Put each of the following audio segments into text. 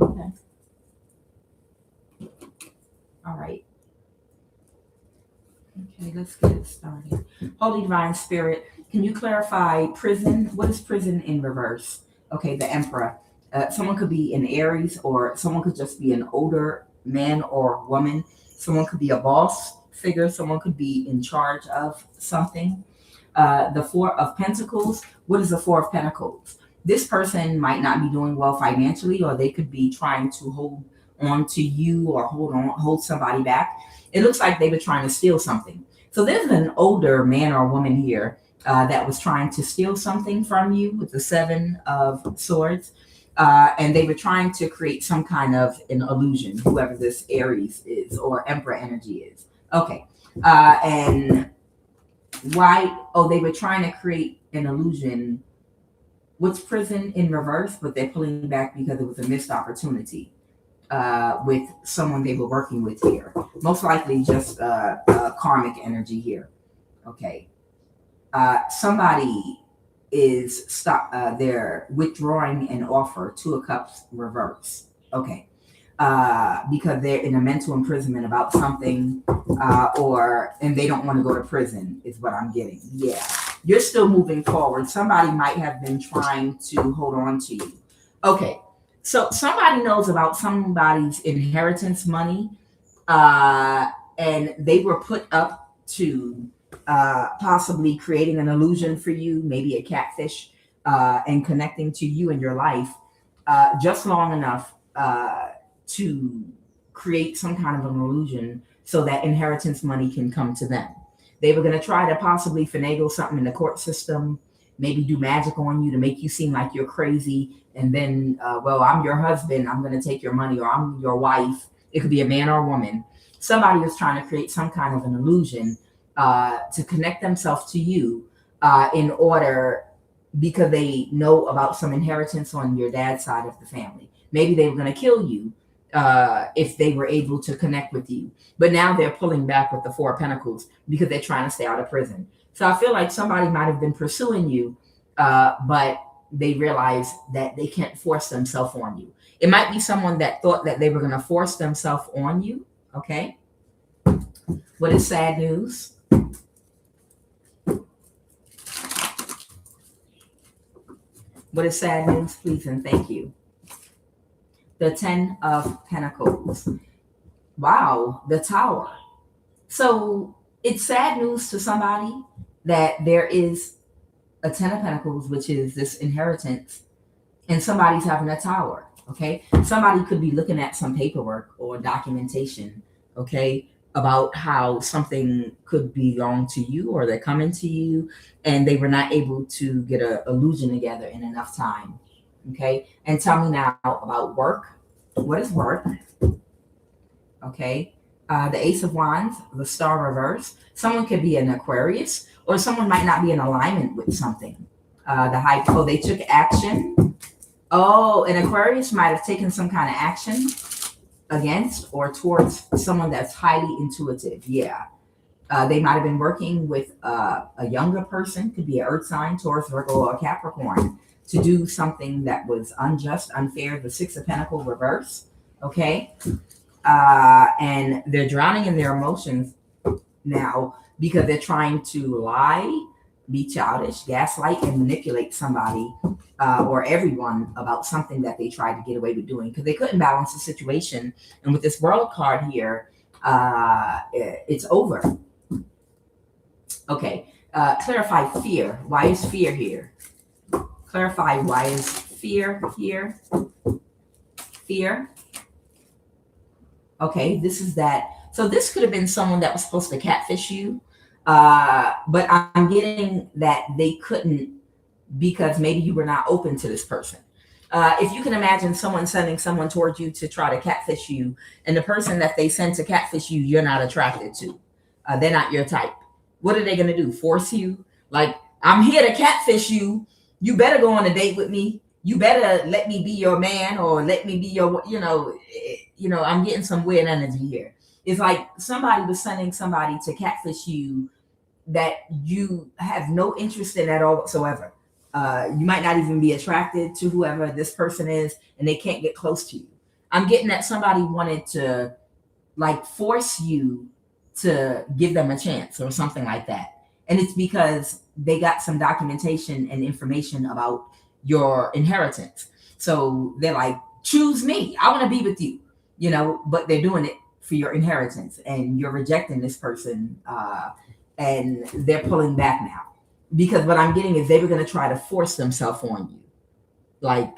Okay. All right. Okay, let's get it started. Holy Divine Spirit, can you clarify prison? What is prison in reverse? Okay, the Emperor. Someone could be in Aries, or someone could just be an older man or woman. Someone could be a boss figure. Someone could be in charge of something. The Four of Pentacles. What is the Four of Pentacles? This person might not be doing well financially, or they could be trying to hold on to you or hold somebody back. It looks like they were trying to steal something. So there's an older man or woman here that was trying to steal something from you with the Seven of Swords. And they were trying to create some kind of an illusion, whoever this Aries is or Emperor energy is. Okay. And why? Oh, they were trying to create an illusion. What's prison in reverse? But they're pulling back because it was a missed opportunity with someone they were working with here. Most likely just karmic energy here. Okay. Somebody is they're withdrawing an offer. Two of Cups reverse. Okay. Because they're in a mental imprisonment about something, and they don't want to go to prison is what I'm getting. Yeah, you're still moving forward. Somebody might have been trying to hold on to you. Okay, so somebody knows about somebody's inheritance money, and they were put up to possibly creating an illusion for you, maybe a catfish, and connecting to you in your life just long enough to create some kind of an illusion so that inheritance money can come to them. They were going to try to possibly finagle something in the court system, maybe do magic on you to make you seem like you're crazy. And then, well, I'm your husband, I'm going to take your money, or I'm your wife. It could be a man or a woman. Somebody was trying to create some kind of an illusion to connect themselves to you in order, because they know about some inheritance on your dad's side of the family. Maybe they were going to kill you if they were able to connect with you. But now they're pulling back with the Four of Pentacles because they're trying to stay out of prison. So I feel like somebody might have been pursuing you, but they realize that they can't force themselves on you. It might be someone that thought that they were going to force themselves on you. Okay. What is sad news? What is sad news, please, and thank you. The Ten of Pentacles. Wow, the Tower. So it's sad news to somebody that there is a Ten of Pentacles, which is this inheritance, and somebody's having a tower. Okay, somebody could be looking at some paperwork or documentation, okay, about how something could belong to you, or they're coming to you, and they were not able to get an illusion together in enough time. Okay, and tell me now about work. What is work? Okay, the Ace of Wands, the Star reverse. Someone could be an Aquarius, or someone might not be in alignment with something. The High. Oh, they took action. Oh, an Aquarius might have taken some kind of action against or towards someone that's highly intuitive. Yeah. They might have been working with a younger person, could be an Earth sign, Taurus, Virgo, or Capricorn, to do something that was unjust, unfair. The Six of Pentacles reverse. Okay. And they're drowning in their emotions now because they're trying to lie, be childish, gaslight, and manipulate somebody or everyone about something that they tried to get away with doing because they couldn't balance the situation. And with this World card here, it's over. Okay. Clarify fear. Why is fear here? Clarify why is fear here? Fear. Okay, this is that. So this could have been someone that was supposed to catfish you. But I'm getting that they couldn't because maybe you were not open to this person. If you can imagine someone sending someone towards you to try to catfish you, and the person that they send to catfish you, you're not attracted to. They're not your type. What are they going to do? Force you? Like, I'm here to catfish you. You better go on a date with me. You better let me be your man, or let me be your, I'm getting some weird energy here. It's like somebody was sending somebody to catfish you that you have no interest in at all whatsoever. You might not even be attracted to whoever this person is, and they can't get close to you. I'm getting that somebody wanted to like force you to give them a chance or something like that. And it's because they got some documentation and information about your inheritance. So they're like, choose me. I want to be with you, but they're doing it for your inheritance and you're rejecting this person. And they're pulling back now because what I'm getting is they were going to try to force themselves on you, like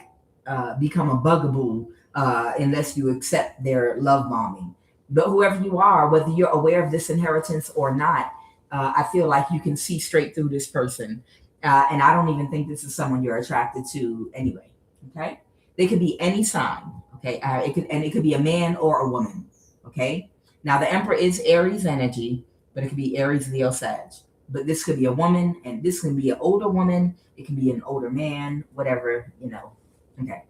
become a bugaboo unless you accept their love bombing. But whoever you are, whether you're aware of this inheritance or not, I feel like you can see straight through this person. And I don't even think this is someone you're attracted to anyway. Okay. They could be any sign. Okay. It could be a man or a woman. Okay. Now the Emperor is Aries energy, but it could be Aries, Leo, Sag. But this could be a woman, and this can be an older woman. It can be an older man, whatever. Okay.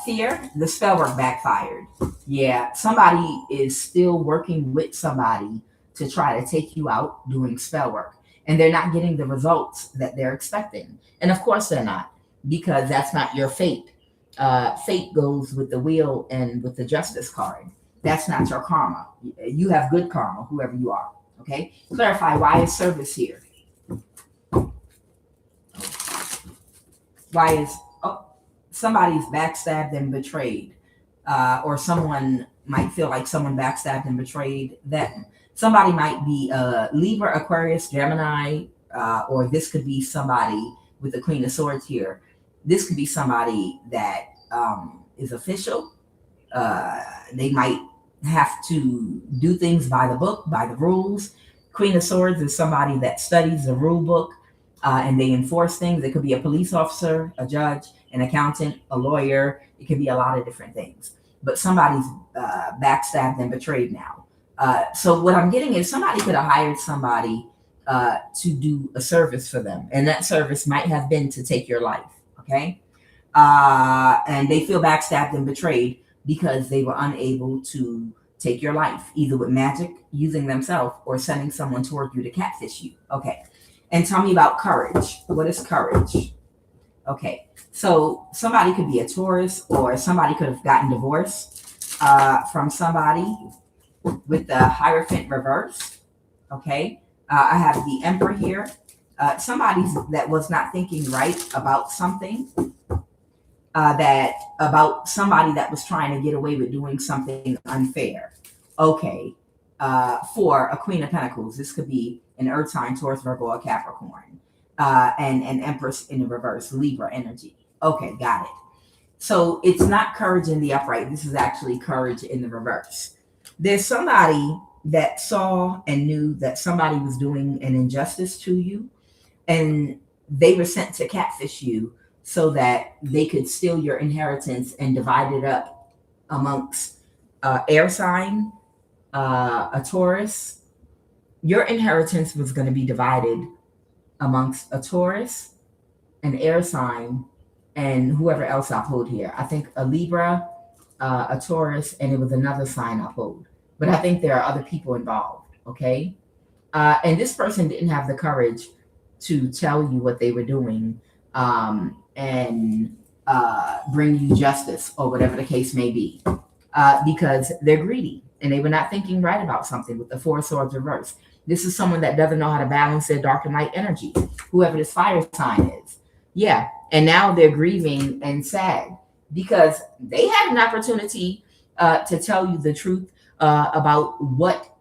Fear, the spell work backfired. Yeah, somebody is still working with somebody to try to take you out doing spell work, and they're not getting the results that they're expecting. And of course, they're not, because that's not your fate. Fate goes with the wheel and with the justice card. That's not your karma. You have good karma, whoever you are. Okay? Clarify, why is service here? Why is somebody's backstabbed and betrayed, or someone might feel like someone backstabbed and betrayed them. Somebody might be Libra, Aquarius, Gemini, or this could be somebody with the Queen of Swords here. This could be somebody that is official. They might have to do things by the book, by the rules. Queen of Swords is somebody that studies the rule book and they enforce things. It could be a police officer, a judge, an accountant, a lawyer. It could be a lot of different things. But somebody's backstabbed and betrayed now. So what I'm getting is somebody could have hired somebody to do a service for them. And that service might have been to take your life. Okay. And they feel backstabbed and betrayed because they were unable to take your life, either with magic, using themselves, or sending someone toward you to catfish you. Okay. And tell me about courage. What is courage? Okay. So somebody could be a Taurus, or somebody could have gotten divorced from somebody with the Hierophant reverse. Okay. I have the Emperor here. Somebody that was not thinking right about something, about somebody that was trying to get away with doing something unfair. Okay. For a Queen of Pentacles, this could be an Earth sign, Taurus, Virgo, or Capricorn, and an Empress in the reverse, Libra energy. Okay, got it. So it's not courage in the upright. This is actually courage in the reverse. There's somebody that saw and knew that somebody was doing an injustice to you, and they were sent to catfish you so that they could steal your inheritance and divide it up amongst air sign, a Taurus. Your inheritance was going to be divided amongst a Taurus, an air sign, and whoever else I pulled here. I think a Libra, a Taurus, and it was another sign I pulled. But I think there are other people involved, okay? And this person didn't have the courage to tell you what they were doing and bring you justice or whatever the case may be, because they're greedy and they were not thinking right about something with the Four of Swords reverse. This is someone that doesn't know how to balance their dark and light energy, whoever this fire sign is. Yeah, and now they're grieving and sad because they had an opportunity to tell you the truth about what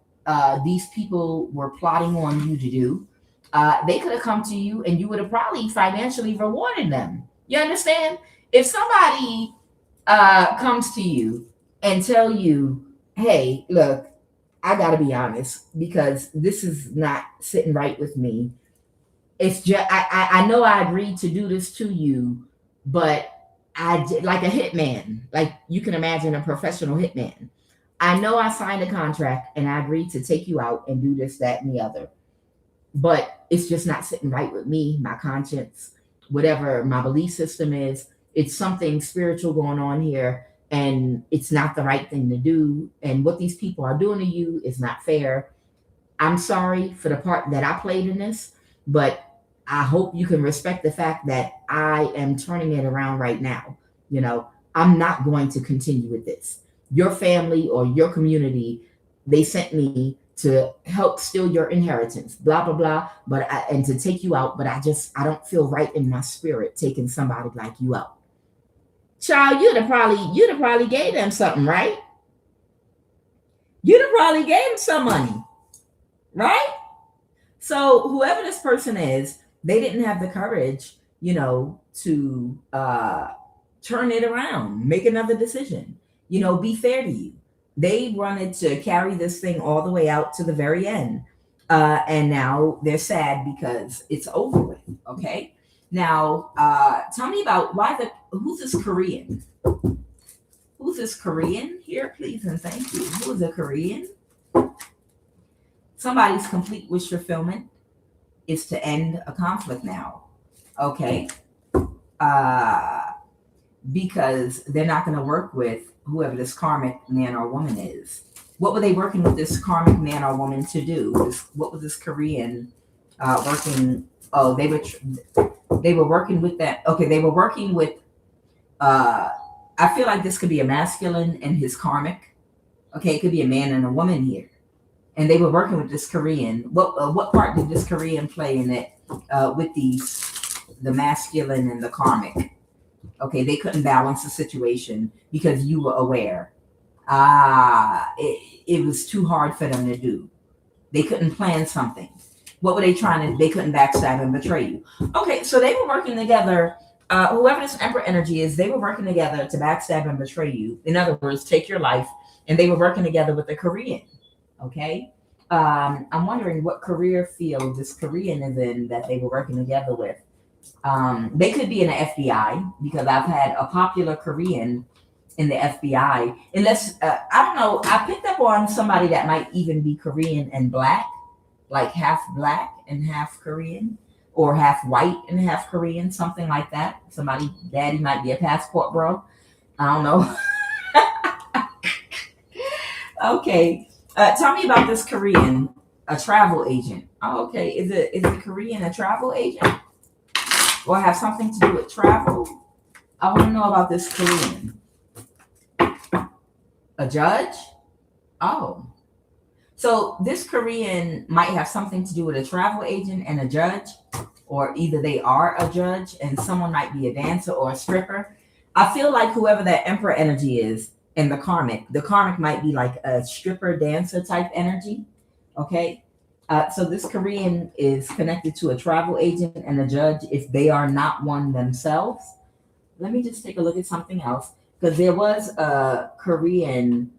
these people were plotting on you to do. They could have come to you and you would have probably financially rewarded them. You understand? If somebody comes to you and tell you, hey, look, I got to be honest because this is not sitting right with me. It's just, I know I agreed to do this to you, but I did, like a hitman, like you can imagine a professional hitman. I know I signed a contract and I agreed to take you out and do this, that, and the other, but it's just not sitting right with me, my conscience, whatever my belief system is. It's something spiritual going on here and it's not the right thing to do. And what these people are doing to you is not fair. I'm sorry for the part that I played in this, but I hope you can respect the fact that I am turning it around right now. You know, I'm not going to continue with this. Your family or your community, they sent me to help steal your inheritance, blah blah blah, and to take you out, but I don't feel right in my spirit taking somebody like you out. Child, you'd have probably gave them something, right? You'd have probably gave them some money, right? So whoever this person is, they didn't have the courage, to turn it around, make another decision, be fair to you. They wanted to carry this thing all the way out to the very end. And now they're sad because it's over with. Okay. Now, tell me about who's this Korean? Who's this Korean here, please and thank you? Who is a Korean? Somebody's complete wish fulfillment is to end a conflict now. Okay. Because they're not going to work with whoever this karmic man or woman is. What were they working with this karmic man or woman to do? What was this Korean working? Oh, they were working with that. Okay, they were working with. I feel like this could be a masculine and his karmic. Okay, it could be a man and a woman here, and they were working with this Korean. What part did this Korean play in it with the masculine and the karmic? Okay, they couldn't balance the situation because you were aware. It was too hard for them to do. They couldn't plan something. What were they trying to? They couldn't backstab and betray you. Okay, so they were working together. Whoever this Emperor energy is, they were working together to backstab and betray you. In other words, take your life. And they were working together with the Korean. Okay, I'm wondering what career field this Korean is in that they were working together with. They could be in the FBI because I've had a popular Korean in the FBI. Unless, I don't know, I picked up on somebody that might even be Korean and black, like half black and half Korean, or half white and half Korean, something like that. Daddy might be a passport bro. I don't know. Okay. Tell me about this Korean, a travel agent. Oh, okay. Is the Korean a travel agent? Or have something to do with travel? I want to know about this Korean. A judge? Oh. So this Korean might have something to do with a travel agent and a judge, or either they are a judge and someone might be a dancer or a stripper. I feel like whoever that Emperor energy is and the karmic might be like a stripper dancer type energy. Okay. So this Korean is connected to a travel agent and a judge if they are not one themselves. Let me just take a look at something else, because there was a Korean,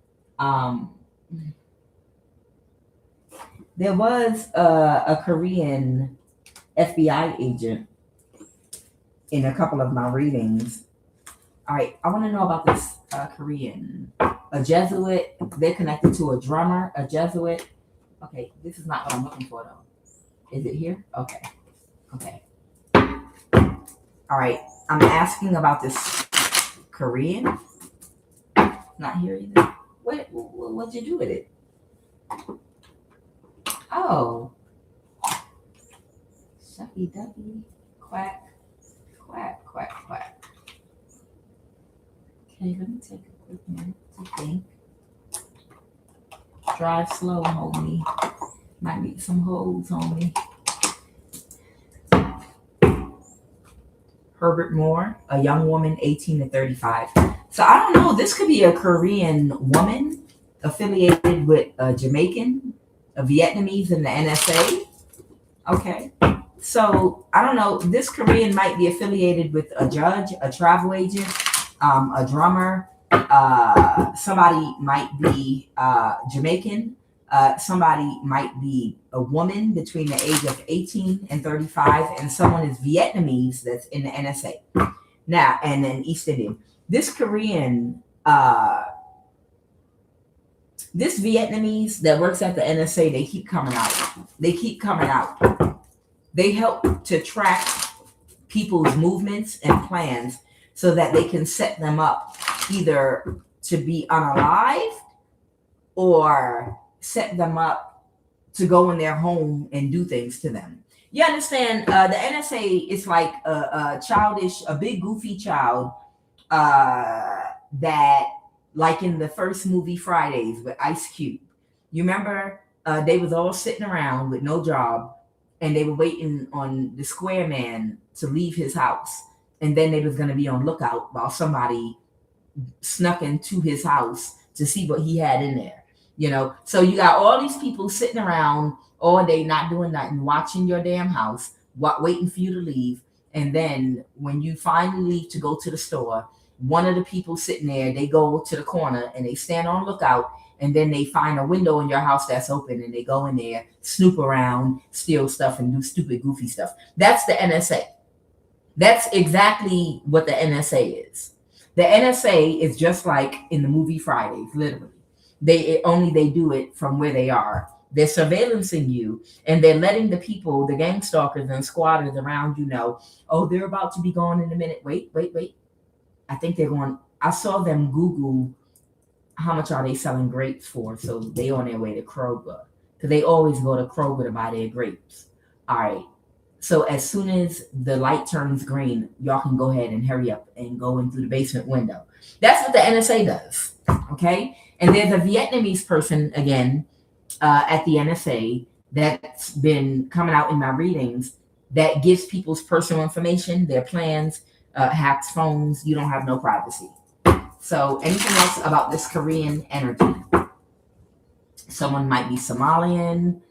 FBI agent in a couple of my readings. All right, I want to know about this Korean, a Jesuit. They're connected to a drummer, a Jesuit. Okay, this is not what I'm looking for though. Is it here? Okay. All right, I'm asking about this Korean. Not here either. What'd you do with it? Oh. Shucky ducky. Quack. Quack, quack, quack. Okay, let me take a quick minute to think. Drive slow, homie. Might need some hoes, homie. Herbert Moore, a young woman, 18 to 35. So I don't know. This could be a Korean woman affiliated with a Jamaican, a Vietnamese in the NSA. Okay. So I don't know. This Korean might be affiliated with a judge, a travel agent, a drummer. Somebody might be Jamaican. Somebody might be a woman between the age of 18 and 35, and someone is Vietnamese that's in the NSA. Now, and then East Indian. This Korean, this Vietnamese that works at the NSA, they keep coming out. They help to track people's movements and plans so that they can set them up either to be unalived or set them up to go in their home and do things to them. You understand? The NSA is like a big goofy child that, like in the first movie Fridays with Ice Cube, you remember they was all sitting around with no job, and they were waiting on the square man to leave his house, and then they was going to be on lookout while somebody snuck into his house to see what he had in there. So you got all these people sitting around all day not doing nothing, watching your damn house, waiting for you to leave. And then when you finally leave to go to the store, one of the people sitting there, they go to the corner and they stand on lookout, and then they find a window in your house that's open, and they go in there, snoop around, steal stuff, and do stupid, goofy stuff. That's the NSA. That's exactly what the NSA is. The NSA is just like in the movie Fridays, literally. They do it from where they are. They're surveillancing you, and they're letting the people, the gang stalkers and squatters around you know, oh, they're about to be gone in a minute. Wait. I think they're going. I saw them Google how much are they selling grapes for, so they on their way to Kroger, because they always go to Kroger to buy their grapes. All right. So as soon as the light turns green, y'all can go ahead and hurry up and go in through the basement window. That's what the NSA does. Okay. And there's a Vietnamese person, again, at the NSA that's been coming out in my readings that gives people's personal information, their plans, hacks phones. You don't have no privacy. So anything else about this Korean energy? Someone might be Somalian.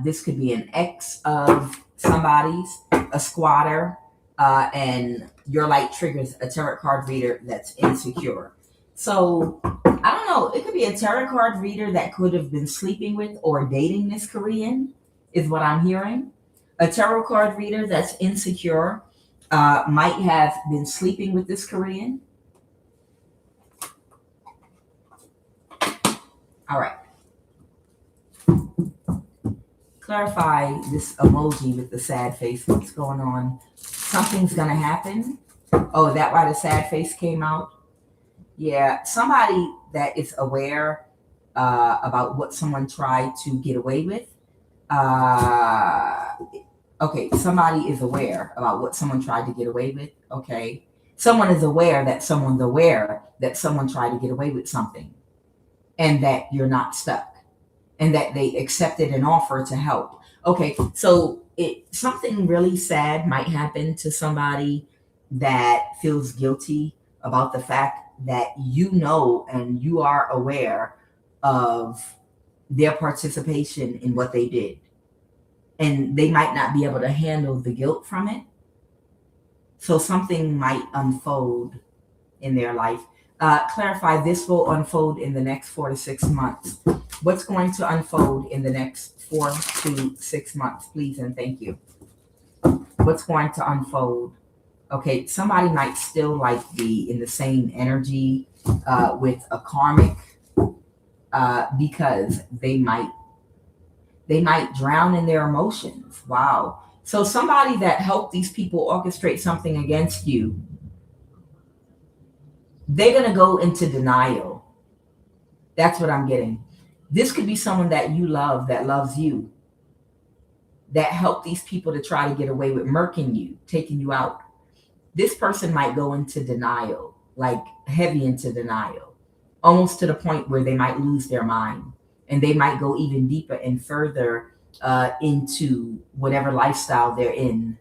This could be an ex of somebody's, a squatter, and your light triggers a tarot card reader that's insecure. So I don't know. It could be a tarot card reader that could have been sleeping with or dating this Korean, is what I'm hearing. A tarot card reader that's insecure might have been sleeping with this Korean. All right. Clarify this emoji with the sad face. What's going on? Something's going to happen. Oh, that why the sad face came out? Yeah, somebody that is aware about what someone tried to get away with. Okay, somebody is aware about what someone tried to get away with. Okay. Someone is aware that someone's aware that someone tried to get away with something, and that you're not stuck, and that they accepted an offer to help. Okay, so something really sad might happen to somebody that feels guilty about the fact that you know and you are aware of their participation in what they did. And they might not be able to handle the guilt from it. So something might unfold in their life. Clarify, this will unfold in the next 4 to 6 months. What's going to unfold in the next 4 to 6 months, please and thank you. What's going to unfold? Okay, somebody might still be in the same energy with a karmic because they might drown in their emotions. Wow. So somebody that helped these people orchestrate something against you, they're going to go into denial. That's what I'm getting. This could be someone that you love, that loves you, that helped these people to try to get away with murking you, taking you out. This person might go into denial, heavy into denial, almost to the point where they might lose their mind. And they might go even deeper and further into whatever lifestyle they're in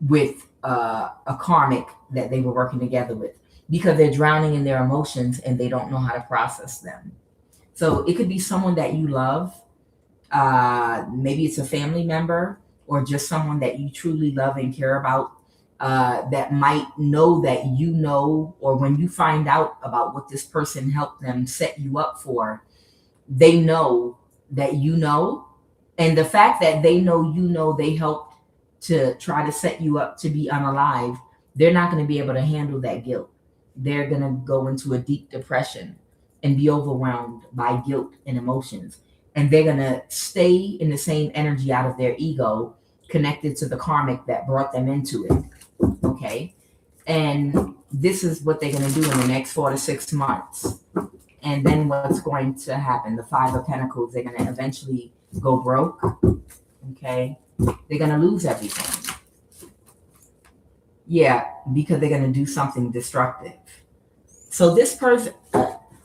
with a karmic that they were working together with, because they're drowning in their emotions and they don't know how to process them. So it could be someone that you love. Maybe it's a family member or just someone that you truly love and care about, that might know that you know, or when you find out about what this person helped them set you up for, they know that you know. And the fact that they know they helped to try to set you up to be unalive, they're not going to be able to handle that guilt. They're going to go into a deep depression and be overwhelmed by guilt and emotions. And they're going to stay in the same energy out of their ego, connected to the karmic that brought them into it. Okay. And this is what they're going to do in the next 4 to 6 months. And then what's going to happen? The 5 of Pentacles, they're going to eventually go broke. Okay. They're going to lose everything. Yeah, because they're going to do something destructive. So this person,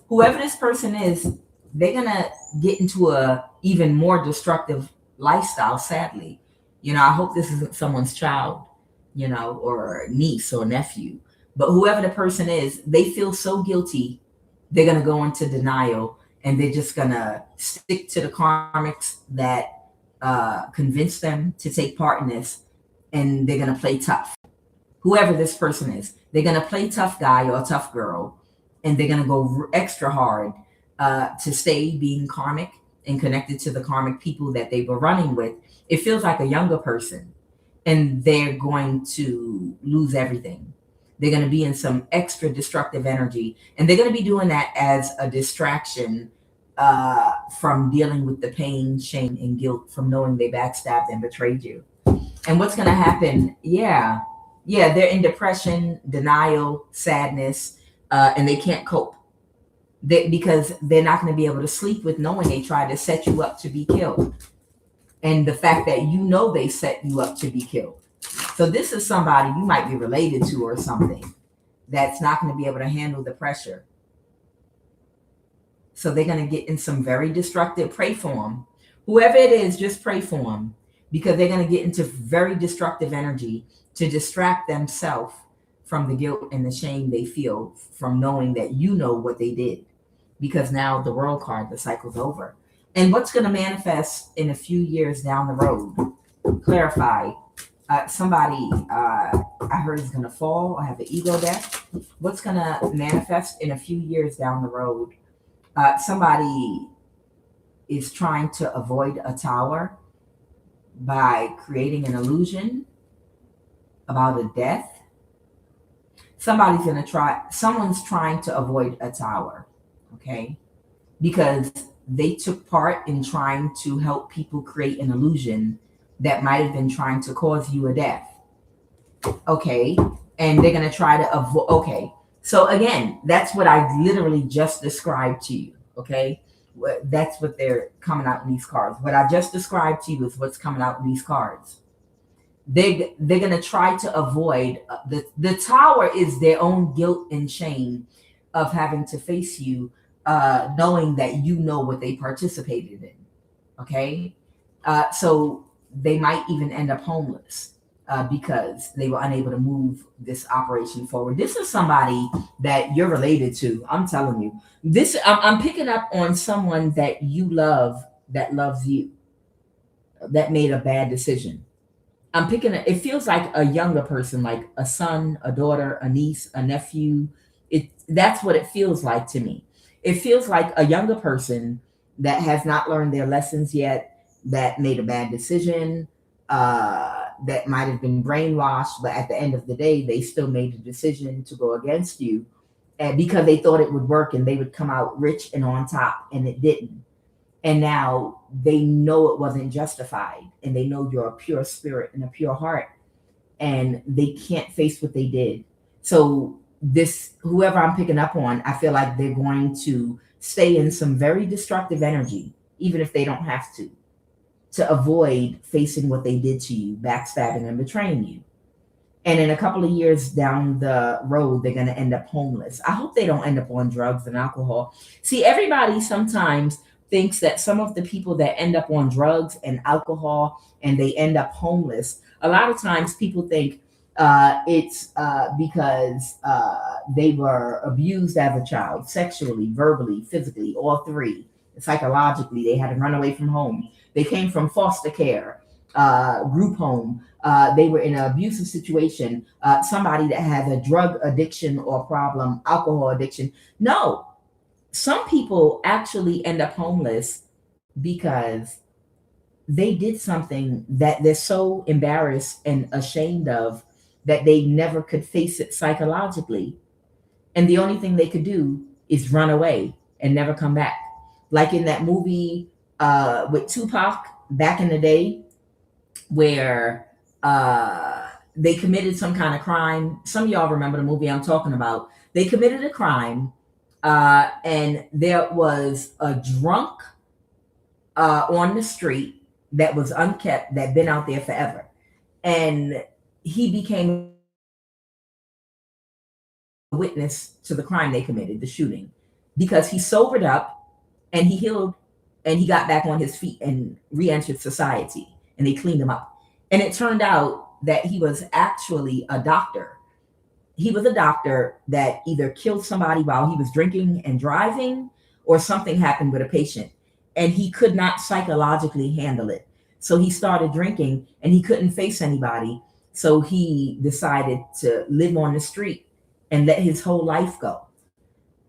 whoever this person is, they're gonna get into a even more destructive lifestyle, sadly. I hope this isn't someone's child, or niece or nephew. But whoever the person is, they feel so guilty, they're gonna go into denial, and they're just gonna stick to the karmics that convince them to take part in this, and they're gonna play tough. Whoever this person is, they're gonna play tough guy or tough girl, and they're gonna go extra hard to stay being karmic and connected to the karmic people that they were running with. It feels like a younger person, and they're going to lose everything. They're going to be in some extra destructive energy, and they're going to be doing that as a distraction from dealing with the pain, shame, and guilt from knowing they backstabbed and betrayed you. And what's going to happen? Yeah, they're in depression, denial, sadness, and they can't cope. Because they're not going to be able to sleep with knowing they tried to set you up to be killed. And the fact that they set you up to be killed. So this is somebody you might be related to or something that's not going to be able to handle the pressure. So they're going to get in some very destructive, pray for them. Whoever it is, just pray for them, because they're going to get into very destructive energy to distract themselves from the guilt and the shame they feel from knowing that what they did. Because now the world card, the cycle's over. And what's going to manifest in a few years down the road? Clarify. Somebody, I heard is going to fall. I have an ego death. What's going to manifest in a few years down the road? Somebody is trying to avoid a tower by creating an illusion about a death. Someone's trying to avoid a tower. Okay, because they took part in trying to help people create an illusion that might have been trying to cause you a death. Okay, and they're going to try to avoid. Okay, so again, that's what I literally just described to you. Okay, that's what they're coming out in these cards. What I just described to you is what's coming out in these cards. They're going to try to avoid the tower is their own guilt and shame of having to face you, knowing that what they participated in. Okay, so they might even end up homeless because they were unable to move this operation forward. This is somebody that you're related to. I'm telling you, I'm picking up on someone that you love, that loves you, that made a bad decision. It feels like a younger person, like a son, a daughter, a niece, a nephew. That's what it feels like to me. It feels like a younger person that has not learned their lessons yet, that made a bad decision, that might have been brainwashed, but at the end of the day, they still made the decision to go against you, and because they thought it would work and they would come out rich and on top, and it didn't. And now they know it wasn't justified, and they know you're a pure spirit and a pure heart, and they can't face what they did. So whoever I'm picking up on, I feel like they're going to stay in some very destructive energy, even if they don't have to avoid facing what they did to you, backstabbing and betraying you. And in a couple of years down the road, they're going to end up homeless. I hope they don't end up on drugs and alcohol. See, everybody sometimes thinks that some of the people that end up on drugs and alcohol and they end up homeless, a lot of times people think it's because they were abused as a child, sexually, verbally, physically, all three. Psychologically, they had to run away from home. They came from foster care, group home. They were in an abusive situation. Somebody that has a drug addiction or problem, alcohol addiction. No, some people actually end up homeless because they did something that they're so embarrassed and ashamed of that they never could face it psychologically. And the only thing they could do is run away and never come back. Like in that movie with Tupac back in the day, where they committed some kind of crime. Some of y'all remember the movie I'm talking about. They committed a crime, and there was a drunk on the street that was unkept, that been out there forever. And he became witness to the crime they committed, the shooting, because he sobered up and he healed and he got back on his feet and re-entered society, and they cleaned him up. And it turned out that he was actually a doctor. He was a doctor that either killed somebody while he was drinking and driving, or something happened with a patient and he could not psychologically handle it. So he started drinking and he couldn't face anybody. So he decided to live on the street and let his whole life go.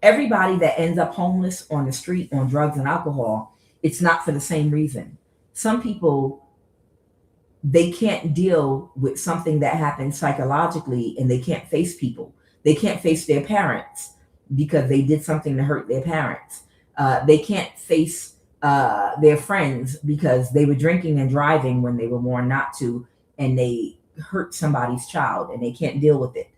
Everybody that ends up homeless on the street on drugs and alcohol, it's not for the same reason. Some people, they can't deal with something that happened psychologically, and they can't face people. They can't face their parents because they did something to hurt their parents. They can't face their friends because they were drinking and driving when they were warned not to, and they hurt somebody's child and they can't deal with it.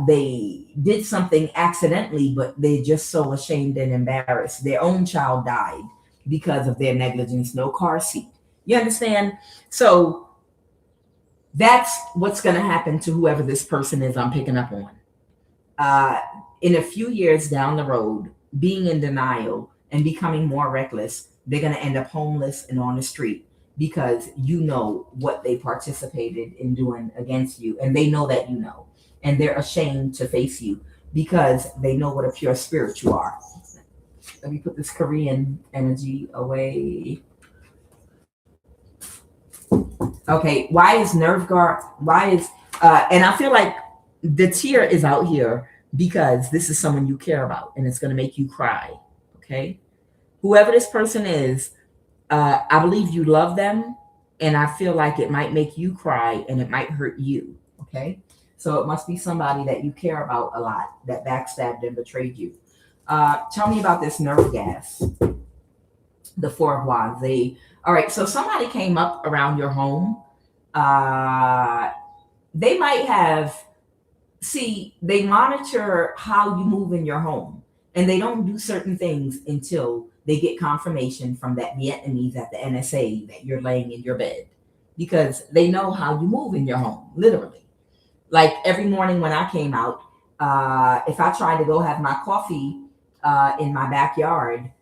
They did something accidentally, but they're just so ashamed and embarrassed. Their own child died because of their negligence, no car seat. You understand? So that's what's going to happen to whoever this person is I'm picking up on. In a few years down the road, being in denial and becoming more reckless, they're going to end up homeless and on the street because you know what they participated in doing against you, and they know that you know, and they're ashamed to face you because they know what a pure spirit you are. Let me put this Korean energy away. Okay, why is nerve guard? Why is and I feel like the tear is out here because this is someone you care about and it's going to make you cry. Okay, whoever this person is, I believe you love them, and I feel like it might make you cry and it might hurt you. Okay, so it must be somebody that you care about a lot that backstabbed and betrayed you. Tell me about this nerve gas. The Four of Wands. All right, so somebody came up around your home. They might have, they monitor how you move in your home, and they don't do certain things until they get confirmation from that Vietnamese at the NSA that you're laying in your bed, because they know how you move in your home, literally. Like every morning when I came out, if I tried to go have my coffee in my backyard,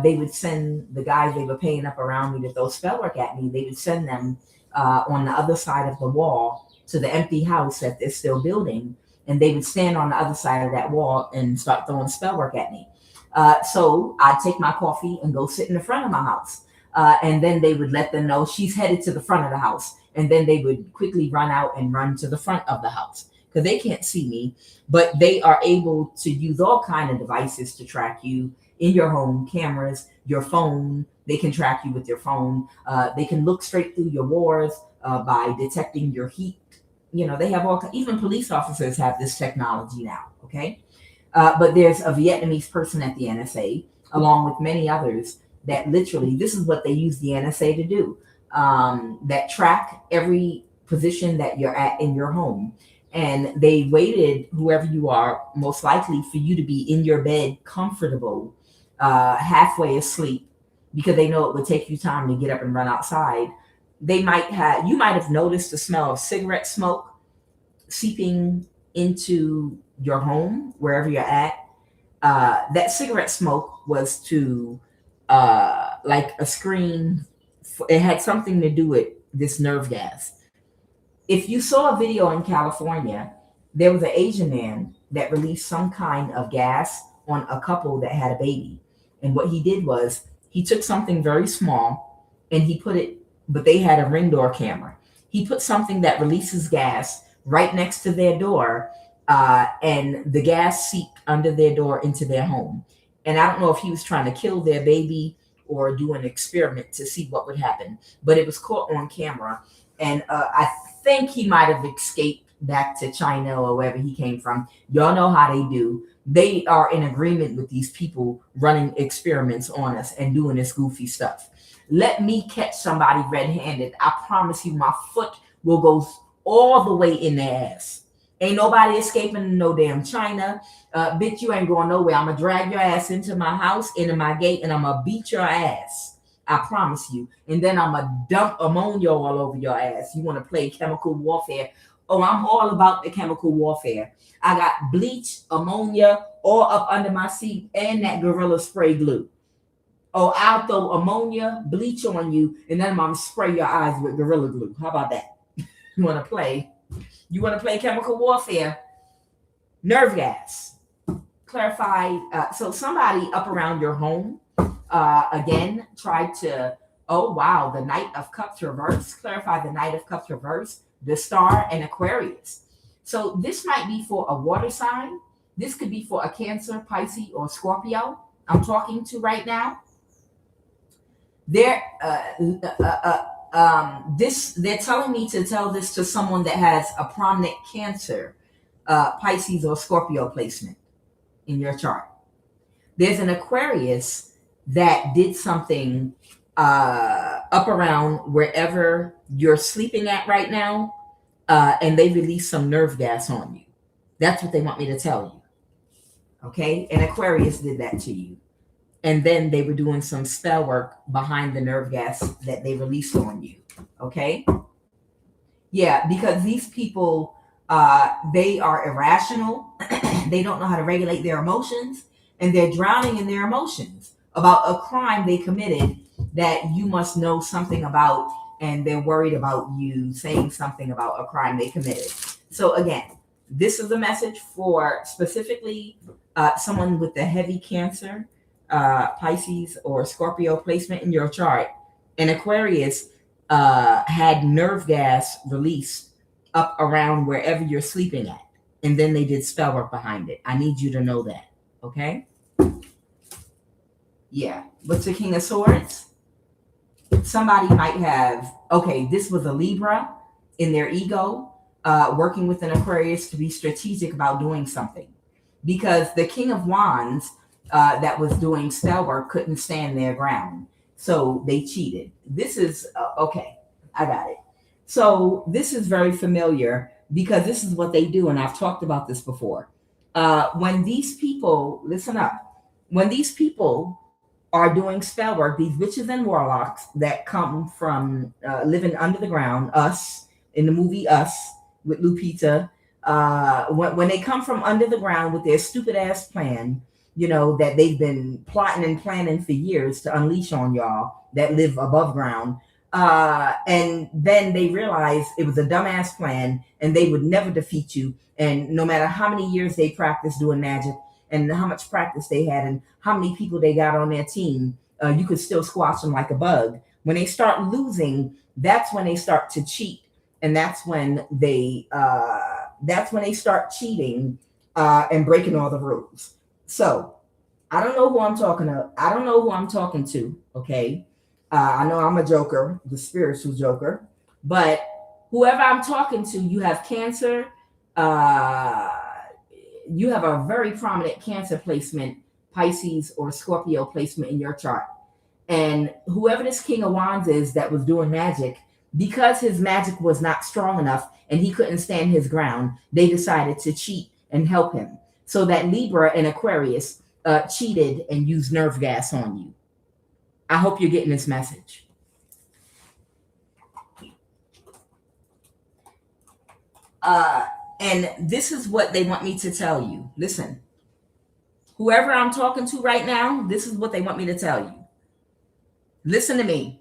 they would send the guys they were paying up around me to throw spell work at me. They would send them on the other side of the wall to the empty house that they're still building, and they would stand on the other side of that wall and start throwing spell work at me. So I'd take my coffee and go sit in the front of my house, and then they would let them know she's headed to the front of the house, and then they would quickly run out and run to the front of the house because they can't see me, but they are able to use all kinds of devices to track you in your home, cameras, your phone. They can track you with your phone. They can look straight through your walls by detecting your heat. You know, they have even police officers have this technology now, okay? But there's a Vietnamese person at the NSA, along with many others, that literally, this is what they use the NSA to do, that track every position that you're at in your home. And they waited, whoever you are, most likely for you to be in your bed, comfortable, halfway asleep, because they know it would take you time to get up and run outside. You might have noticed the smell of cigarette smoke seeping into your home, wherever you're at. That cigarette smoke was to like a screen. It had something to do with this nerve gas. If you saw a video in California, there was an Asian man that released some kind of gas on a couple that had a baby. And what he did was he took something very small and he put it, but they had a Ring door camera. He put something that releases gas right next to their door, and the gas seeped under their door into their home. And I don't know if he was trying to kill their baby or do an experiment to see what would happen, but it was caught on camera. And I think he might have escaped back to China or wherever he came from. Y'all know how they do. They are in agreement with these people running experiments on us and doing this goofy stuff. Let me catch somebody red-handed. I promise you my foot will go all the way in their ass. Ain't nobody escaping no damn China. Bitch, you ain't going nowhere. I'm going to drag your ass into my house, into my gate, and I'm going to beat your ass. I promise you. And then I'm going to dump ammonia all over your ass. You want to play chemical warfare? Oh, I'm all about the chemical warfare. I got bleach, ammonia, all up under my seat, and that Gorilla Spray glue. Oh, I'll throw ammonia, bleach on you, and then I'm gonna spray your eyes with Gorilla Glue. How about that? You wanna play? You wanna play chemical warfare? Nerve gas. Clarify. So somebody up around your home, again, tried to, oh wow, the Knight of Cups reverse. Clarify the Knight of Cups reverse, the Star, and Aquarius. So this might be for a water sign. This could be for a Cancer, Pisces, or Scorpio I'm talking to right now. They're they're telling me to tell this to someone that has a prominent Cancer, Pisces, or Scorpio placement in your chart. There's an Aquarius that did something up around wherever you're sleeping at right now, and they released some nerve gas on you. That's what they want me to tell you. Okay? An Aquarius did that to you. And then they were doing some spell work behind the nerve gas that they released on you. Okay? Yeah, because these people, they are irrational. They don't know how to regulate their emotions, and they're drowning in their emotions about a crime they committed that you must know something about, and they're worried about you saying something about a crime they committed. So again, this is a message for specifically someone with a heavy Cancer, Pisces, or Scorpio placement in your chart. And Aquarius had nerve gas released up around wherever you're sleeping at. And then they did spell work behind it. I need you to know that. Okay? Yeah. What's the King of Swords? Somebody might have, okay, this was a Libra in their ego, working with an Aquarius to be strategic about doing something. Because the King of Wands that was doing spell work couldn't stand their ground. So they cheated. This is, okay, I got it. So this is very familiar because this is what they do. And I've talked about this before. When these people, listen up, when these people are doing spell work, these witches and warlocks that come from living under the ground, Us, in the movie Us with Lupita, when they come from under the ground with their stupid ass plan, you know, that they've been plotting and planning for years to unleash on y'all that live above ground. And then they realize it was a dumbass plan and they would never defeat you. And no matter how many years they practiced doing magic and how much practice they had and how many people they got on their team, you could still squash them like a bug. When they start losing, that's when they start to cheat. And that's when they start cheating and breaking all the rules. So I don't know who I'm talking to. I don't know who I'm talking to. Okay. I know I'm a joker, the spiritual joker, but whoever I'm talking to, you have Cancer. You have a very prominent Cancer placement, Pisces or Scorpio placement in your chart. And whoever this King of Wands is that was doing magic, because his magic was not strong enough and he couldn't stand his ground, they decided to cheat and help him. So that Libra and Aquarius cheated and used nerve gas on you. I hope you're getting this message. And this is what they want me to tell you. Listen, whoever I'm talking to right now, this is what they want me to tell you. Listen to me.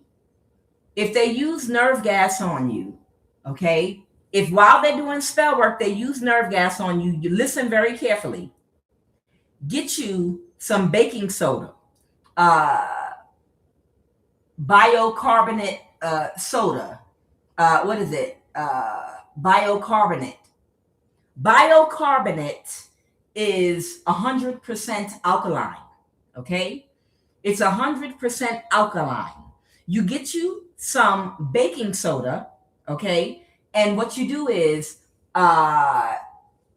If they use nerve gas on you, okay, if while they're doing spell work, they use nerve gas on you, you listen very carefully. Get you some baking soda, bicarbonate soda. What is it? Bicarbonate. Bicarbonate is 100% alkaline. Okay, it's 100% alkaline. You get you some baking soda, okay, and what you do is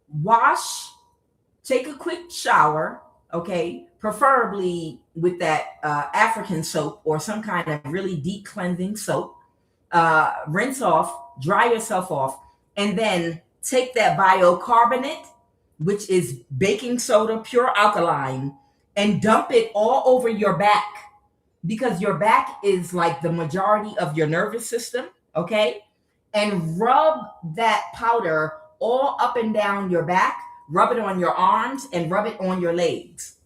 wash, take a quick shower, okay, preferably with that African soap or some kind of really deep cleansing soap. Rinse off, dry yourself off, and then take that bicarbonate, which is baking soda, pure alkaline, and dump it all over your back, because your back is like the majority of your nervous system, okay? and rub that powder all up and down your back, rub it on your arms, and rub it on your legs.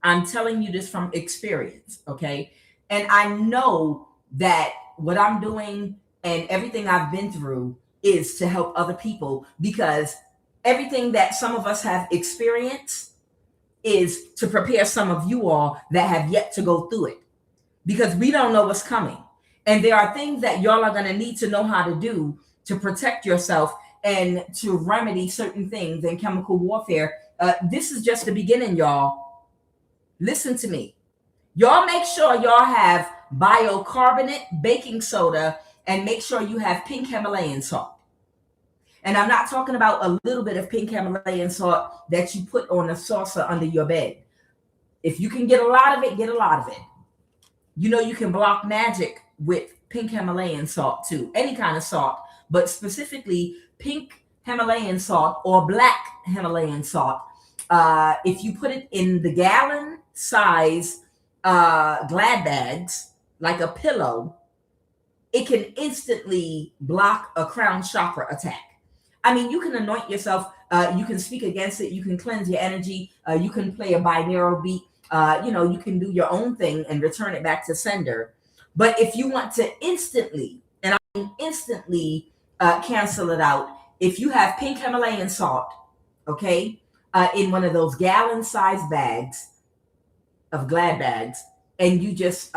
I'm telling you this from experience, okay? And I know that what I'm doing and everything I've been through is to help other people, because everything that some of us have experienced is to prepare some of you all that have yet to go through it, because we don't know what's coming. And there are things that y'all are going to need to know how to do to protect yourself and to remedy certain things in chemical warfare. This is just the beginning, y'all. Listen to me. Y'all make sure y'all have bicarbonate, baking soda, and make sure you have pink Himalayan salt. And I'm not talking about a little bit of pink Himalayan salt that you put on a saucer under your bed. If you can get a lot of it, get a lot of it. You know, you can block magic with pink Himalayan salt too, any kind of salt, but specifically pink Himalayan salt or black Himalayan salt. If you put it in the gallon size Glad bags, like a pillow, it can instantly block a crown chakra attack. I mean, you can anoint yourself, you can speak against it, you can cleanse your energy, you can play a binaural beat, you can do your own thing and return it back to sender. But if you want to instantly, and I mean instantly, cancel it out, if you have pink Himalayan salt, okay, in one of those gallon-sized bags of Glad bags, and you just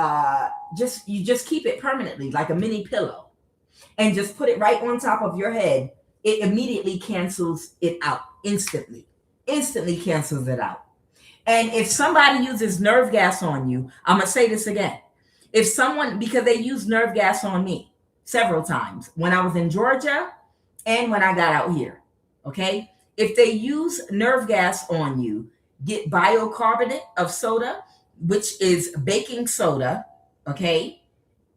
keep it permanently like a mini pillow, and just put it right on top of your head, it immediately cancels it out instantly cancels it out. And if somebody uses nerve gas on you, I'm gonna say this again. If someone, because they used nerve gas on me several times when I was in Georgia and when I got out here, okay? If they use nerve gas on you, get bicarbonate of soda, which is baking soda, okay?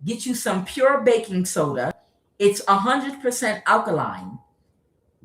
Get you some pure baking soda. It's 100% alkaline.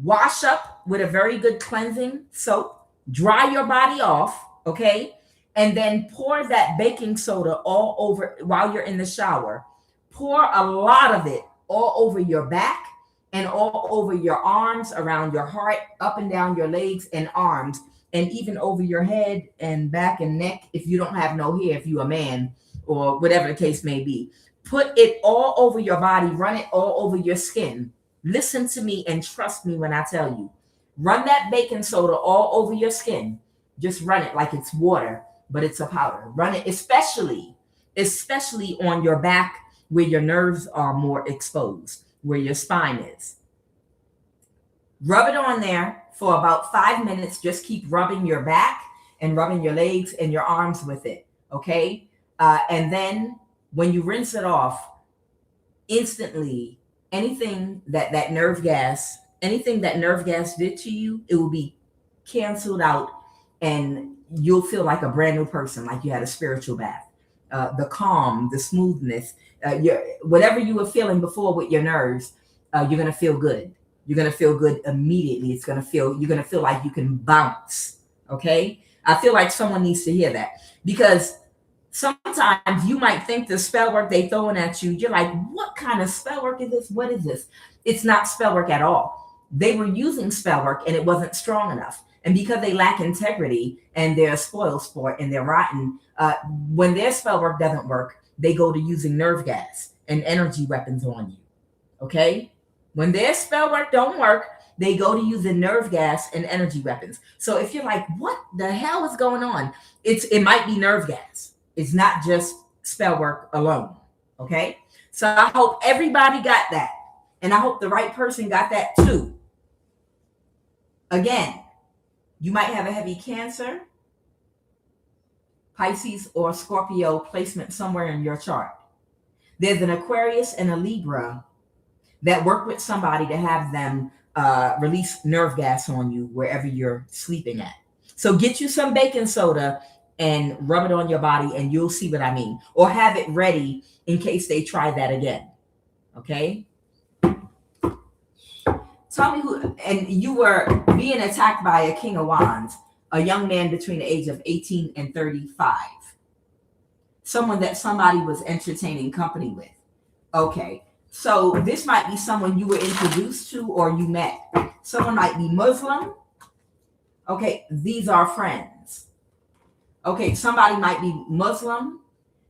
Wash up with a very good cleansing soap. Dry your body off, okay? And then pour that baking soda all over while you're in the shower. Pour a lot of it all over your back and all over your arms, around your heart, up and down your legs and arms, and even over your head and back and neck if you don't have no hair, if you're a man, or whatever the case may be. Put it all over your body. Run it all over your skin. Listen to me and trust me when I tell you. Run that baking soda all over your skin. Just run it like it's water, but it's a powder. Run it especially on your back where your nerves are more exposed, where your spine is. Rub it on there for about 5 minutes. Just keep rubbing your back and rubbing your legs and your arms with it, okay? And then when you rinse it off, instantly, anything that nerve gas did to you, it will be canceled out, and you'll feel like a brand new person, like you had a spiritual bath. The calm, the smoothness, whatever you were feeling before with your nerves, you're gonna feel good. You're gonna feel good immediately. You're gonna feel like you can bounce. Okay, I feel like someone needs to hear that, because sometimes you might think the spell work they throwing at you, you're like, what kind of spell work is this? What is this? It's not spell work at all. They were using spell work and it wasn't strong enough. And because they lack integrity and they're a spoil sport and they're rotten, when their spell work doesn't work, they go to using nerve gas and energy weapons on you. Okay? When their spell work don't work, they go to using nerve gas and energy weapons. So if you're like, what the hell is going on? It might be nerve gas. It's not just spell work alone. Okay? So I hope everybody got that. And I hope the right person got that too. Again, you might have a heavy Cancer, Pisces, or Scorpio placement somewhere in your chart. There's an Aquarius and a Libra that work with somebody to have them release nerve gas on you wherever you're sleeping at. So get you some baking soda and rub it on your body and you'll see what I mean. Or have it ready in case they try that again. Okay? Tell me who, and you were being attacked by a King of Wands, a young man between the age of 18 and 35. Someone that somebody was entertaining company with. Okay. So this might be someone you were introduced to or you met. Someone might be Muslim. Okay, these are friends. Okay, somebody might be Muslim.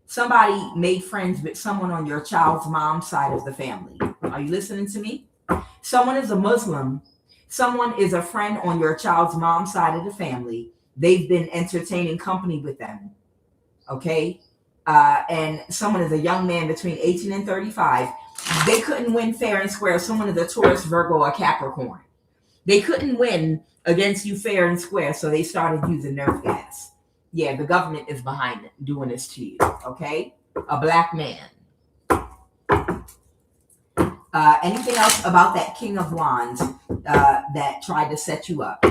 Somebody made friends with someone on your child's mom's side of the family. Are you listening to me? Someone is a Muslim. Someone is a friend on your child's mom's side of the family. They've been entertaining company with them. Okay? And someone is a young man between 18 and 35. They couldn't win fair and square. Someone is a Taurus, Virgo, or Capricorn. They couldn't win against you fair and square, so they started using nerve gas. Yeah, the government is behind it, doing this to you, okay? A black man. Anything else about that King of Wands that tried to set you up?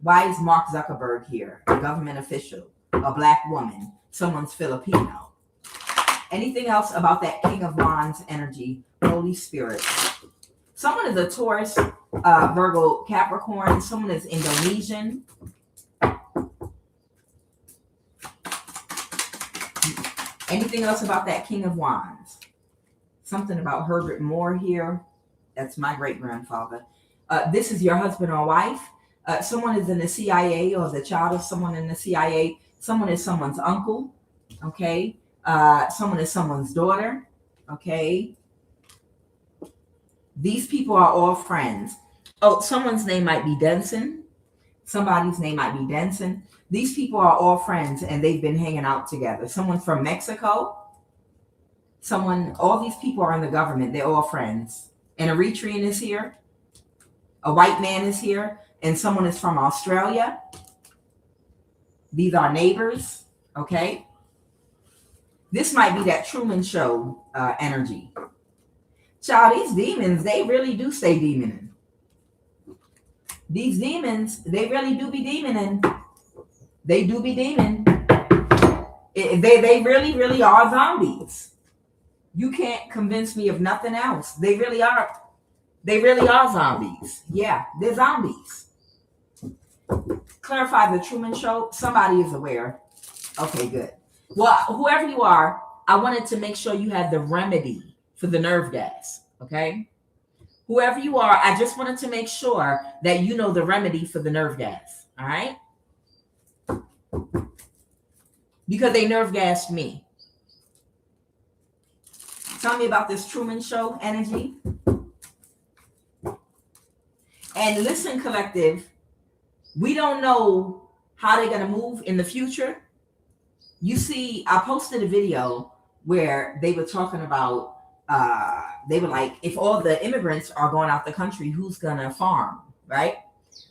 Why is Mark Zuckerberg here? A government official, a black woman, someone's Filipino. Anything else about that King of Wands energy? Holy Spirit. Someone is a Taurus, Virgo, Capricorn. Someone is Indonesian. Anything else about that King of Wands? Something about Herbert Moore here. That's my great-grandfather. This is your husband or wife. Someone is in the CIA or the child of someone in the CIA. Someone is someone's uncle. Okay. Someone is someone's daughter. Okay. These people are all friends. Oh, someone's name might be Denson. Somebody's name might be Denson. These people are all friends and they've been hanging out together. Someone from Mexico. All these people are in the government. They're all friends. An Eritrean is here. A white man is here. And someone is from Australia. These are neighbors. Okay. This might be that Truman Show energy. Child, these demons, they really do stay demoning. These demons, they really do be demoning. They do be demon. They really, really are zombies. You can't convince me of nothing else. They really are. They really are zombies. Yeah, they're zombies. Clarify the Truman Show. Somebody is aware. Okay, good. Well, whoever you are, I wanted to make sure you had the remedy for the nerve gas, okay? Whoever you are, I just wanted to make sure that you know the remedy for the nerve gas, all right? Because they nerve gassed me. Tell me about this Truman Show energy. And listen, collective, we don't know how they're going to move in the future. You see, I posted a video where they were talking about, they were like, if all the immigrants are going out the country, who's going to farm, right?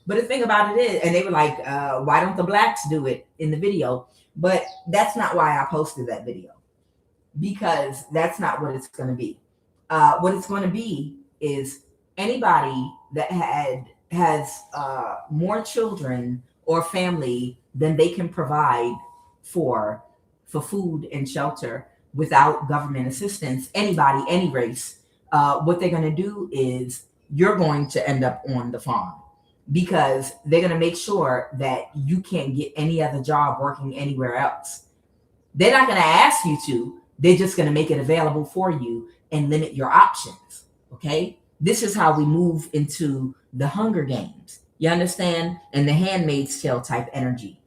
But the thing about it is, and they were like, why don't the blacks do it in the video? But that's not why I posted that video, because that's not what it's going to be. What it's going to be is anybody that has more children or family than they can provide for food and shelter without government assistance, anybody, any race, what they're going to do is you're going to end up on the farm, because they're going to make sure that you can't get any other job working anywhere else. They're not going to ask you to. They're just going to make it available for you and limit your options. Okay? This is how we move into the Hunger Games. You understand? And the Handmaid's Tale type energy.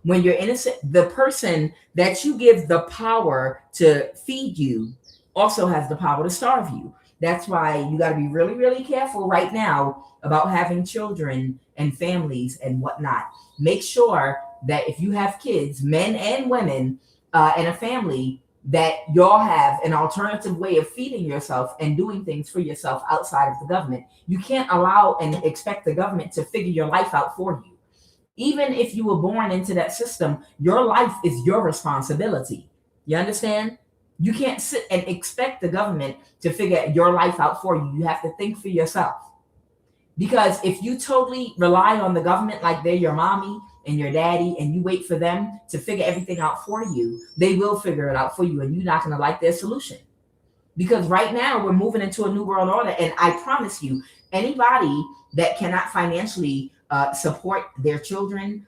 When you're innocent, the person that you give the power to feed you also has the power to starve you. That's why you got to be really, really careful right now about having children and families and whatnot. Make sure that if you have kids, men and women, and a family, that y'all have an alternative way of feeding yourself and doing things for yourself outside of the government. You can't allow and expect the government to figure your life out for you. Even if you were born into that system, your life is your responsibility. You understand? You can't sit and expect the government to figure your life out for you. You have to think for yourself. Because if you totally rely on the government like they're your mommy and your daddy, and you wait for them to figure everything out for you, they will figure it out for you, and you're not going to like their solution. Because right now we're moving into a new world order, and I promise you, anybody that cannot financially support their children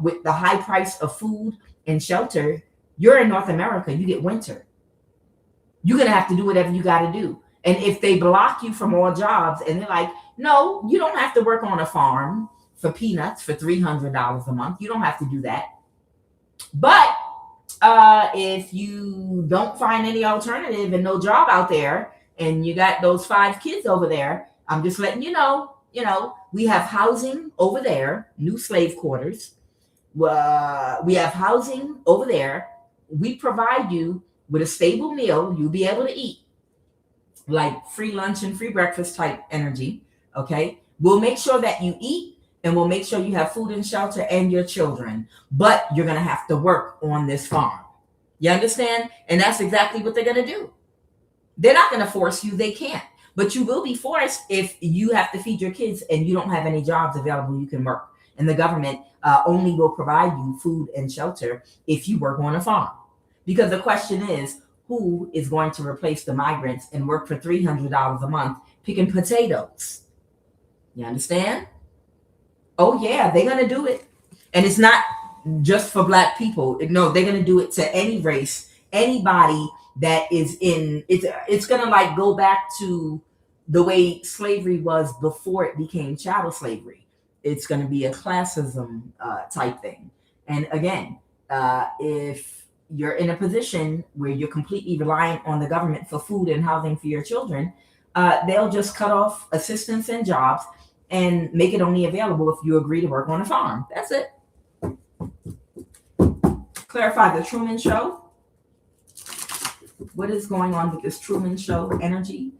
with the high price of food and shelter, you're in North America, you get winter. You're going to have to do whatever you got to do. And if they block you from all jobs and they're like, no, you don't have to work on a farm for peanuts for $300 a month. You don't have to do that. But if you don't find any alternative and no job out there, and you got those 5 kids over there, I'm just letting you know, we have housing over there, new slave quarters. We have housing over there. We provide you with a stable meal. You'll be able to eat, like free lunch and free breakfast type energy. Okay. We'll make sure that you eat, and we'll make sure you have food and shelter and your children, but you're going to have to work on this farm. You understand? And that's exactly what they're going to do. They're not going to force you. They can't. But you will be forced if you have to feed your kids and you don't have any jobs available you can work. And the government only will provide you food and shelter if you work on a farm. Because the question is, who is going to replace the migrants and work for $300 a month picking potatoes? You understand? Oh, yeah, they're going to do it. And it's not just for Black people. No, they're going to do it to any race, anybody that is in it's going to like go back to the way slavery was before it became chattel slavery. It's going to be a classism type thing. And again, if you're in a position where you're completely reliant on the government for food and housing for your children, they'll just cut off assistance and jobs and make it only available if you agree to work on a farm. That's it. Clarify the Truman Show. What is going on with this Truman Show energy?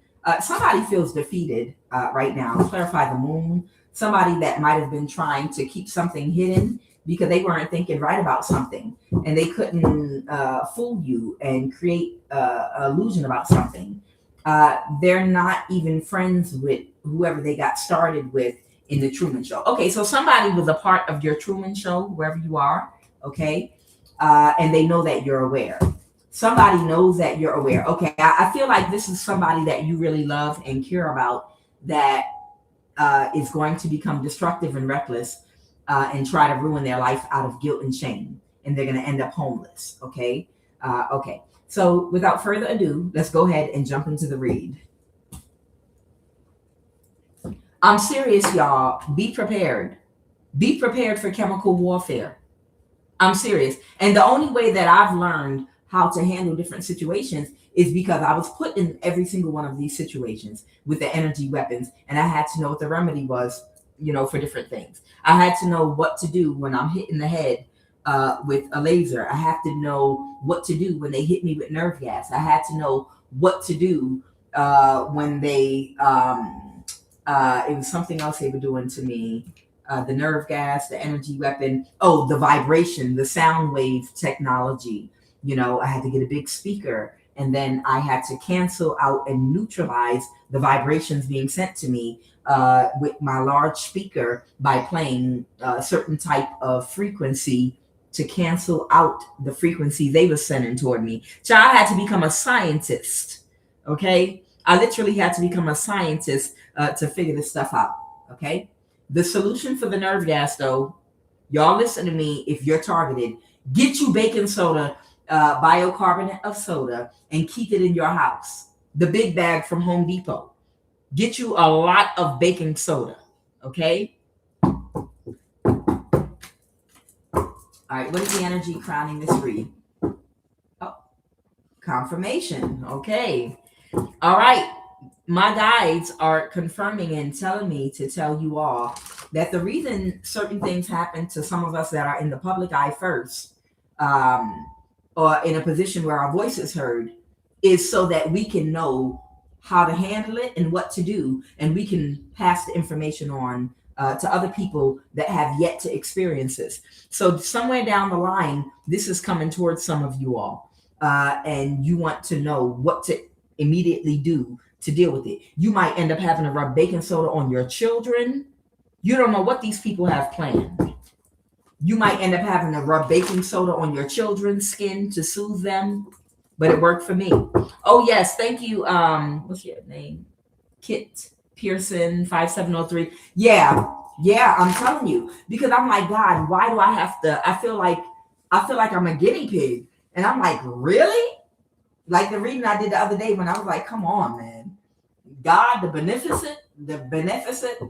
Somebody feels defeated right now. Clarify the moon. Somebody that might have been trying to keep something hidden because they weren't thinking right about something, and they couldn't fool you and create an illusion about something. They're not even friends with whoever they got started with in the Truman Show. Okay, so somebody was a part of your Truman Show, wherever you are, okay? And they know that you're aware. Somebody knows that you're aware. Okay, I feel like this is somebody that you really love and care about that is going to become destructive and reckless and try to ruin their life out of guilt and shame. And they're going to end up homeless, okay? Okay, so without further ado, let's go ahead and jump into the read. I'm serious, y'all. Be prepared. Be prepared for chemical warfare. I'm serious. And the only way that I've learned how to handle different situations is because I was put in every single one of these situations with the energy weapons, and I had to know what the remedy was, for different things. I had to know what to do when I'm hit in the head with a laser. I have to know what to do when they hit me with nerve gas. I had to know what to do when they, it was something else they were doing to me. The nerve gas, the energy weapon. Oh, the vibration, the sound wave technology. I had to get a big speaker, and then I had to cancel out and neutralize the vibrations being sent to me with my large speaker by playing a certain type of frequency to cancel out the frequency they were sending toward me. So I had to become a scientist, okay? I literally had to become a scientist to figure this stuff out, okay? The solution for the nerve gas, though, y'all listen to me if you're targeted. Get you baking soda, bicarbonate of soda, and keep it in your house. The big bag from Home Depot. Get you a lot of baking soda, okay? All right, what is the energy crowning this read? Oh, confirmation, okay. All right, my guides are confirming and telling me to tell you all that the reason certain things happen to some of us that are in the public eye first, or in a position where our voice is heard, is so that we can know how to handle it and what to do, and we can pass the information on to other people that have yet to experience this. So somewhere down the line, this is coming towards some of you all, and you want to know what to immediately do to deal with it. You might end up having to rub baking soda on your children. You don't know what these people have planned. You might end up having to rub baking soda on your children's skin to soothe them, but it worked for me. Oh, yes. Thank you. What's your name? Kit Pearson 5703. Yeah, I'm telling you, because I'm like, God, why do I have to? I feel like I'm a guinea pig. And I'm like, really? Like the reading I did the other day when I was like, come on, man. God, the beneficent,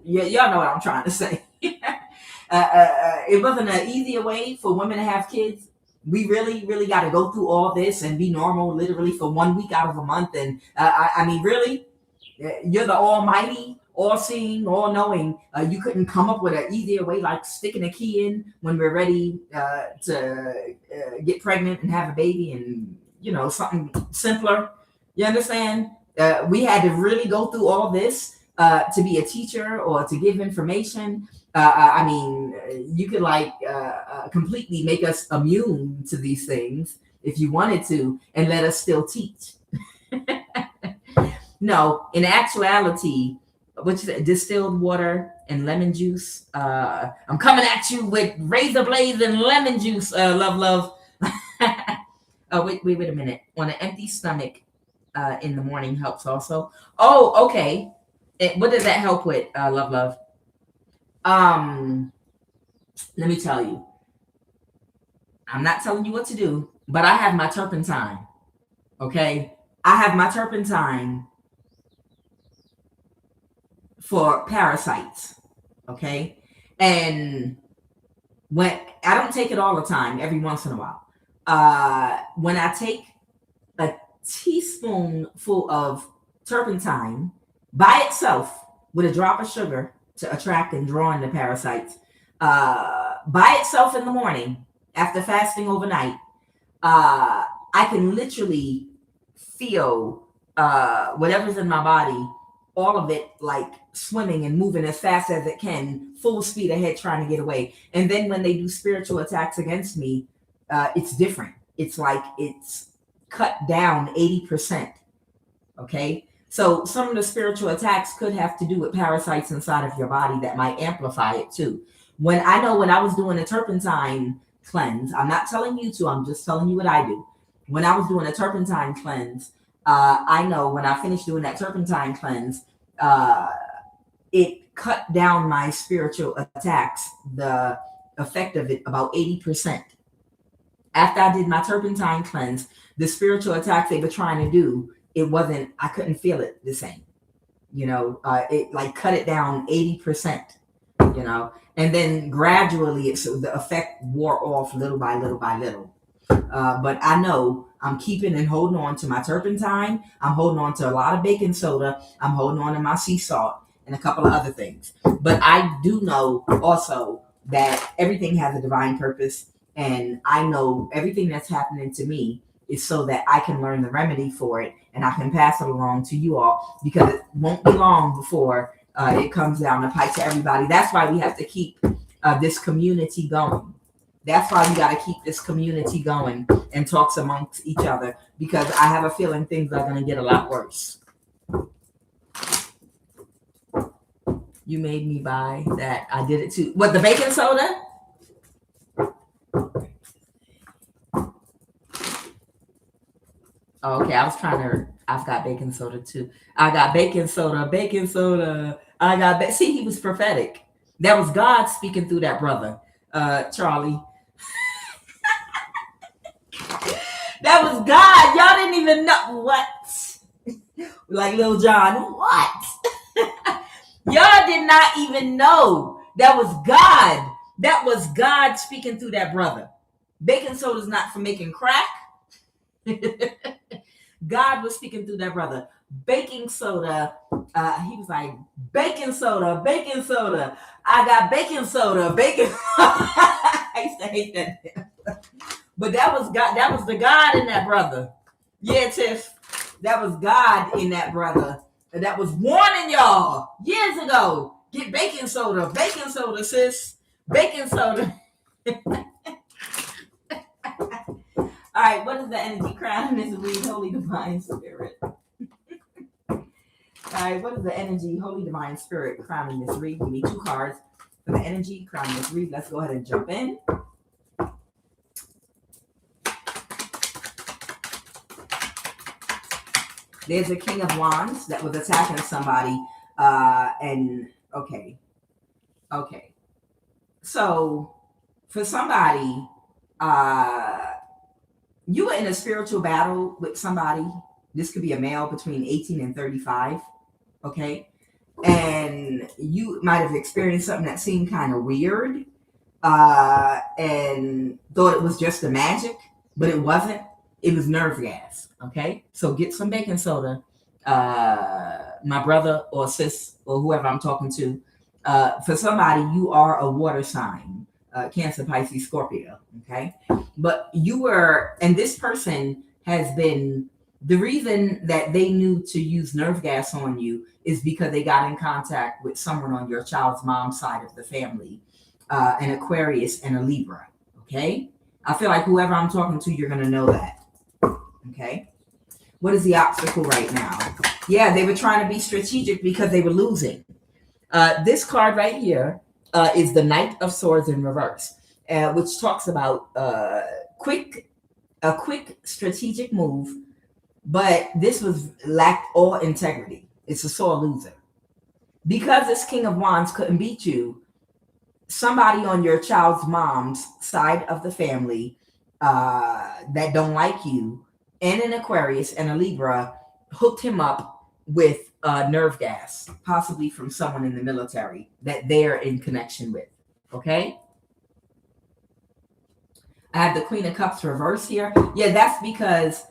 y'all know what I'm trying to say. It wasn't an easier way for women to have kids. We really, really got to go through all this and be normal literally for 1 week out of a month. And I mean, really, you're the almighty, all-seeing, all-knowing. You couldn't come up with an easier way, like sticking a key in when we're ready to get pregnant and have a baby, and something simpler. You understand? We had to really go through all this to be a teacher or to give information. I mean, you could completely make us immune to these things if you wanted to, and let us still teach. No, in actuality, which is distilled water and lemon juice. I'm coming at you with razor blades and lemon juice, love. Oh, wait a minute. On an empty stomach in the morning helps also. Oh, okay. What does that help with, love? Let me tell you. I'm not telling you what to do, but I have my turpentine. Okay? I have my turpentine for parasites. Okay? And when I don't take it all the time, every once in a while. When I take a teaspoonful of turpentine by itself with a drop of sugar to attract and draw in the parasites, by itself in the morning after fasting overnight, I can literally feel whatever's in my body, all of it like swimming and moving as fast as it can, full speed ahead, trying to get away. And then when they do spiritual attacks against me, it's different. It's like it's cut down 80%. Okay? So some of the spiritual attacks could have to do with parasites inside of your body that might amplify it too. When I was doing a turpentine cleanse, I'm not telling you to, I'm just telling you what I do. When I was doing a turpentine cleanse, I know when I finished doing that turpentine cleanse, it cut down my spiritual attacks, the effect of it, about 80%. After I did my turpentine cleanse, the spiritual attacks they were trying to do, I couldn't feel it the same. It like cut it down 80%, and then gradually the effect wore off little by little by little. But I know I'm keeping and holding on to my turpentine. I'm holding on to a lot of baking soda. I'm holding on to my sea salt and a couple of other things. But I do know also that everything has a divine purpose. And I know everything that's happening to me is so that I can learn the remedy for it and I can pass it along to you all, because it won't be long before it comes down the pipe to everybody. That's why we have to keep this community going. That's why we got to keep this community going and talks amongst each other, because I have a feeling things are going to get a lot worse. You made me buy that. I did it too. What, the baking soda? Oh, okay, I've got baking soda too. I got baking soda. See, he was prophetic. That was God speaking through that brother, Charlie. That was God. Y'all didn't even know what. Like Lil John, what? Y'all did not even know. That was God. That was God speaking through that brother. Baking soda is not for making crack. God was speaking through that brother. Baking soda. He was like, baking soda. I got baking soda. I used to hate that. But that was God. That was the God in that brother. Yeah, Tiff. That was God in that brother. That was warning y'all years ago. Get baking soda, sis. Baking soda. All right, what is the energy crown in this read? Holy Divine Spirit. All right, what is the energy, Holy Divine Spirit, crowning this read? Give me 2 cards for the energy crowning this read. Let's go ahead and jump in. There's a King of Wands that was attacking somebody. Okay. So for somebody, you were in a spiritual battle with somebody. This could be a male between 18 and 35. Okay. And you might have experienced something that seemed kind of weird, and thought it was just the magic, but it wasn't. It was nerve gas. Okay. So get some baking soda, my brother or sis or whoever I'm talking to. For somebody, you are a water sign, Cancer, Pisces, Scorpio. Okay. But you were, and this person has been, the reason that they knew to use nerve gas on you is because they got in contact with someone on your child's mom's side of the family, an Aquarius and a Libra. Okay. I feel like whoever I'm talking to, you're going to know that. Okay. What is the obstacle right now? Yeah, they were trying to be strategic because they were losing. This card right here is the Knight of Swords in reverse, which talks about a quick strategic move, but this was lacked all integrity. It's a sore loser. Because this King of Wands couldn't beat you, somebody on your child's mom's side of the family that don't like you, and an Aquarius and a Libra, hooked him up with nerve gas, possibly from someone in the military that they're in connection with. Okay. I have the Queen of Cups reverse here. Yeah, that's because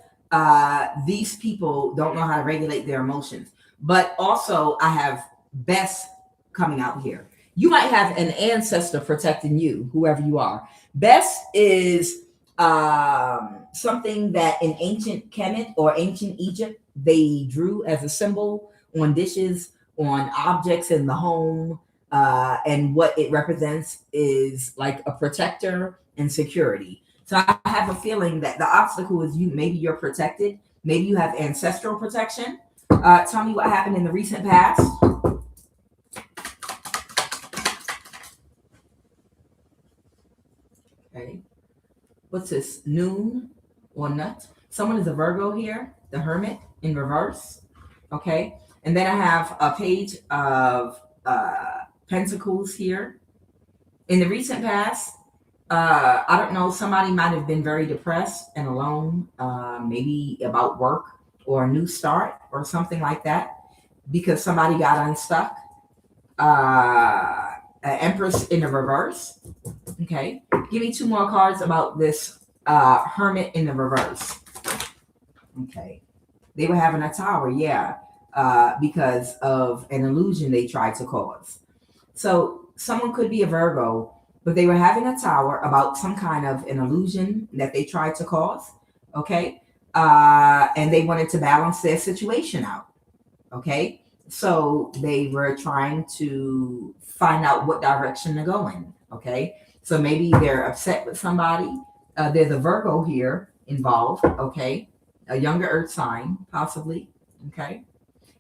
these people don't know how to regulate their emotions. But also, I have Bess coming out here. You might have an ancestor protecting you, whoever you are. Bess is something that in ancient Kemet or ancient Egypt, they drew as a symbol on dishes, on objects in the home. And what it represents is like a protector and security. So I have a feeling that the obstacle is you. Maybe you're protected. Maybe you have ancestral protection. Tell me what happened in the recent past. Okay. What's this? Noon or nut? Someone is a Virgo here. The Hermit in reverse. Okay. And then I have a page of Pentacles here. In the recent past, I don't know, somebody might have been very depressed and alone, maybe about work or a new start or something like that, because somebody got unstuck. Empress in the reverse. Okay. Give me 2 more cards about this Hermit in the reverse. Okay. They were having a tower, yeah, because of an illusion they tried to cause. So someone could be a Virgo, but they were having a tower about some kind of an illusion that they tried to cause. Okay. And they wanted to balance their situation out. Okay. So they were trying to find out what direction to go in. Okay. So maybe they're upset with somebody. There's a Virgo here involved. Okay. A younger earth sign, possibly. Okay.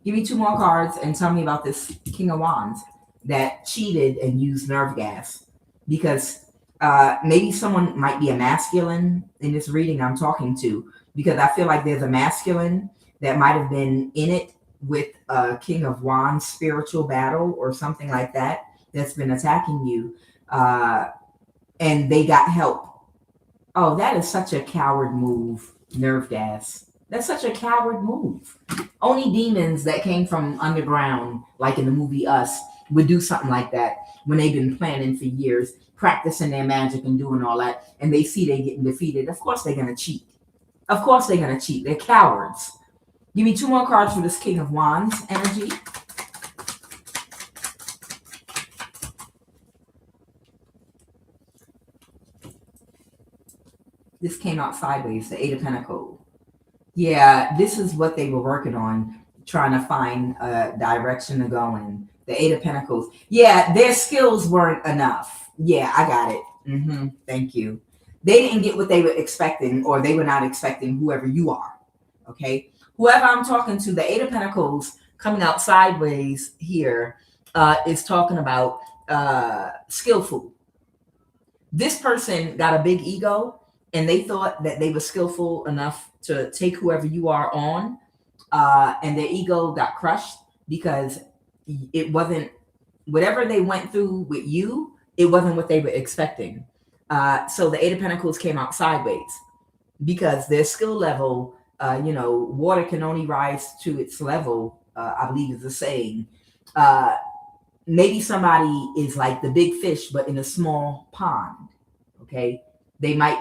Give me 2 more cards and tell me about this King of Wands that cheated and used nerve gas. Because maybe someone might be a masculine in this reading I'm talking to, because I feel like there's a masculine that might have been in it with a King of Wands spiritual battle or something like that that's been attacking you, and they got help. Oh, that is such a coward move, nerve gas. That's such a coward move. Only demons that came from underground, like in the movie Us, would do something like that when they've been planning for years, practicing their magic and doing all that, and they see they're getting defeated. Of course they're going to cheat. Of course they're going to cheat. They're cowards. Give me 2 more cards for this King of Wands energy. This came out sideways, the Eight of Pentacles. Yeah, this is what they were working on, trying to find a direction to go in. The Eight of Pentacles. Yeah, their skills weren't enough. Yeah, I got it. Thank you. They didn't get what they were expecting, or they were not expecting whoever you are. Okay. Whoever I'm talking to, the Eight of Pentacles coming out sideways here is talking about skillful. This person got a big ego, and they thought that they were skillful enough to take whoever you are on, and their ego got crushed because it wasn't whatever they went through with you. It wasn't what they were expecting. So the Eight of Pentacles came out sideways. because their skill level, water can only rise to its level, I believe is the saying. Maybe somebody is like the big fish, but in a small pond. Okay. They might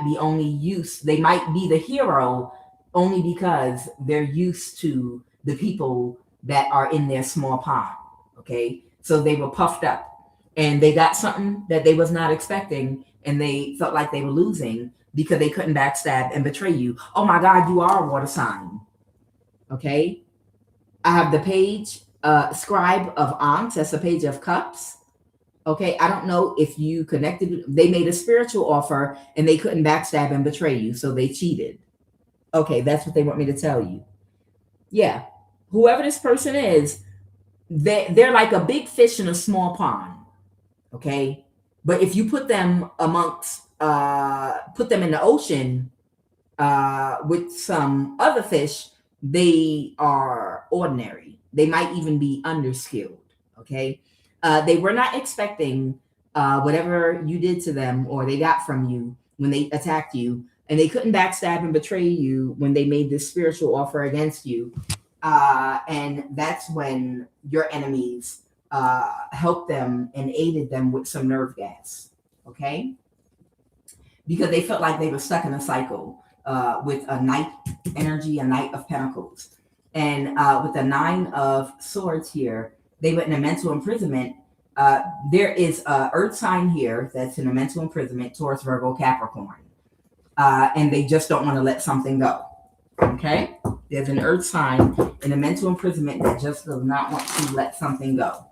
they might be the hero only because they're used to the people that are in their small pond. Okay. So they were puffed up and they got something that they was not expecting, and they felt like they were losing because they couldn't backstab and betray you. Oh my God, you are a water sign. Okay. I have the page, scribe of Ankhs. That's a page of cups. Okay. I don't know if you connected. They made a spiritual offer and they couldn't backstab and betray you. So they cheated. Okay. That's what they want me to tell you. Yeah. Whoever this person is, they're like a big fish in a small pond. Okay. But if you put them put them in the ocean with some other fish, they are ordinary. They might even be underskilled. Okay. They were not expecting whatever you did to them or they got from you when they attacked you, and they couldn't backstab and betray you when they made this spiritual offer against you. And that's when your enemies helped them and aided them with some nerve gas. Okay. Because they felt like they were stuck in a cycle with a knight energy, a knight of pentacles. And with the 9 of swords here, they went in a mental imprisonment. There is a earth sign here that's in a mental imprisonment, Taurus, Virgo, Capricorn. And they just don't want to let something go. Okay? There's an earth sign in a mental imprisonment that just does not want to let something go.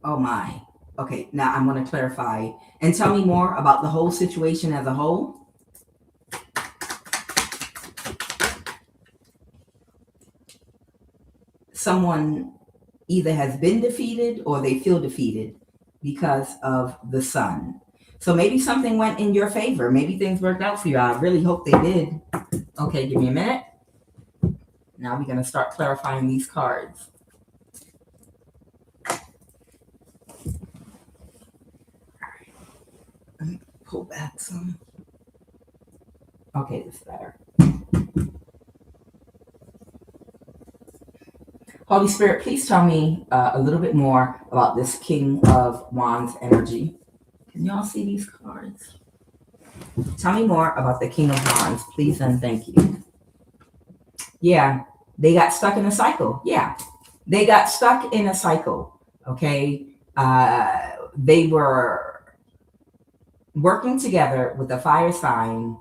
Oh my. Okay, now I'm going to clarify and tell me more about the whole situation as a whole. Someone either has been defeated or they feel defeated because of the sun. So maybe something went in your favor. Maybe things worked out for you. I really hope they did. Okay, give me a minute. Now we're going to start clarifying these cards. Let me pull back some. Okay, this is better. Holy Spirit, please tell me a little bit more about this King of Wands energy. Can y'all see these cards? Tell me more about the King of Wands, please and thank you. Yeah, they got stuck in a cycle. Yeah, they got stuck in a cycle. Okay, they were working together with a fire sign,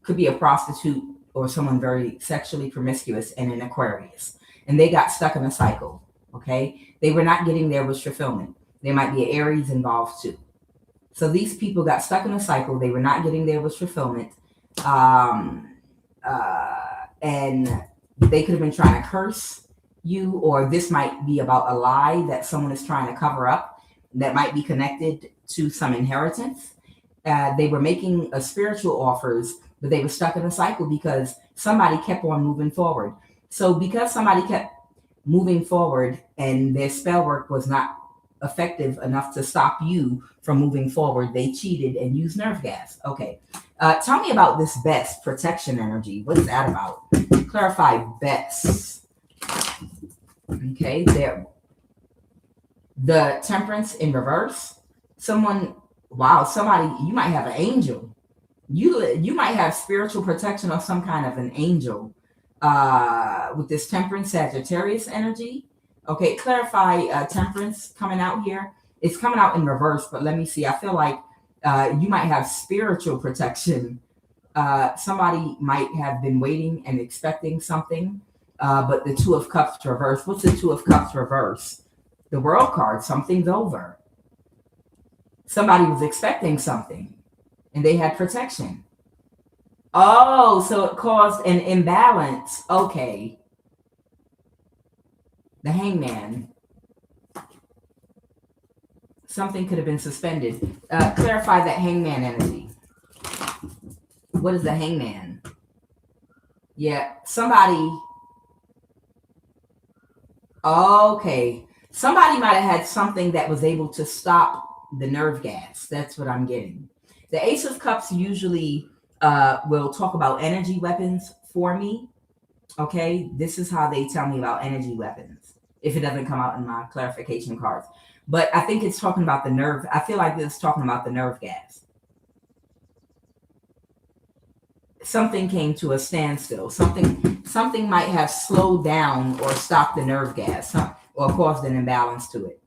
could be a prostitute or someone very sexually promiscuous, and an Aquarius. And they got stuck in a cycle. Okay, they were not getting their wish fulfillment. There might be an Aries involved too. So these people got stuck in a cycle. They were not getting their wish fulfillment. And they could have been trying to curse you, or this might be about a lie that someone is trying to cover up that might be connected to some inheritance. They were making spiritual offers, but they were stuck in a cycle because somebody kept on moving forward. So because somebody kept moving forward and their spell work was not effective enough to stop you from moving forward, they cheated and used nerve gas. Okay. Tell me about this best protection energy. What is that about? Clarify best. Okay, there. The Temperance in reverse. Somebody, you might have an angel. You might have spiritual protection or some kind of an angel with this Temperance Sagittarius energy. Okay, clarify Temperance coming out here. It's coming out in reverse, but let me see. I feel like you might have spiritual protection. Somebody might have been waiting and expecting something, but the Two of Cups reverse. What's the Two of Cups reverse? The World card. Something's over. Somebody was expecting something, and they had protection. Oh, so it caused an imbalance. Okay. The Hangman. Something could have been suspended. Clarify that Hangman energy. What is the Hangman? Yeah, somebody. Okay. Somebody might have had something that was able to stop the nerve gas. That's what I'm getting. The Ace of Cups usually will talk about energy weapons for me. Okay, this is how they tell me about energy weapons if it doesn't come out in my clarification cards. But I think it's talking about the nerve. I feel like it's talking about the nerve gas. Something came to a standstill. Something might have slowed down or stopped the nerve gas, or caused an imbalance to it.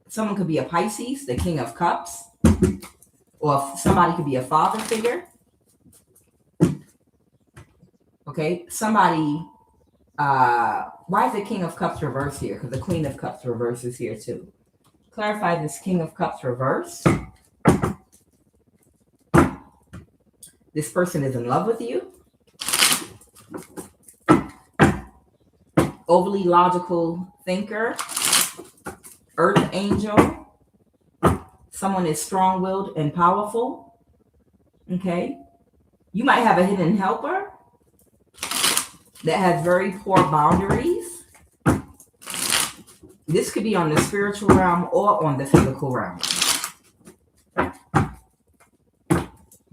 Someone could be a Pisces, the King of Cups, or somebody could be a father figure. Okay, somebody. Why is the King of Cups reverse here? Because the Queen of Cups reverse is here too. Clarify this King of Cups reverse. This person is in love with you. Overly logical thinker. Earth angel. Someone is strong-willed and powerful. Okay. You might have a hidden helper that has very poor boundaries. This could be on the spiritual realm or on the physical realm.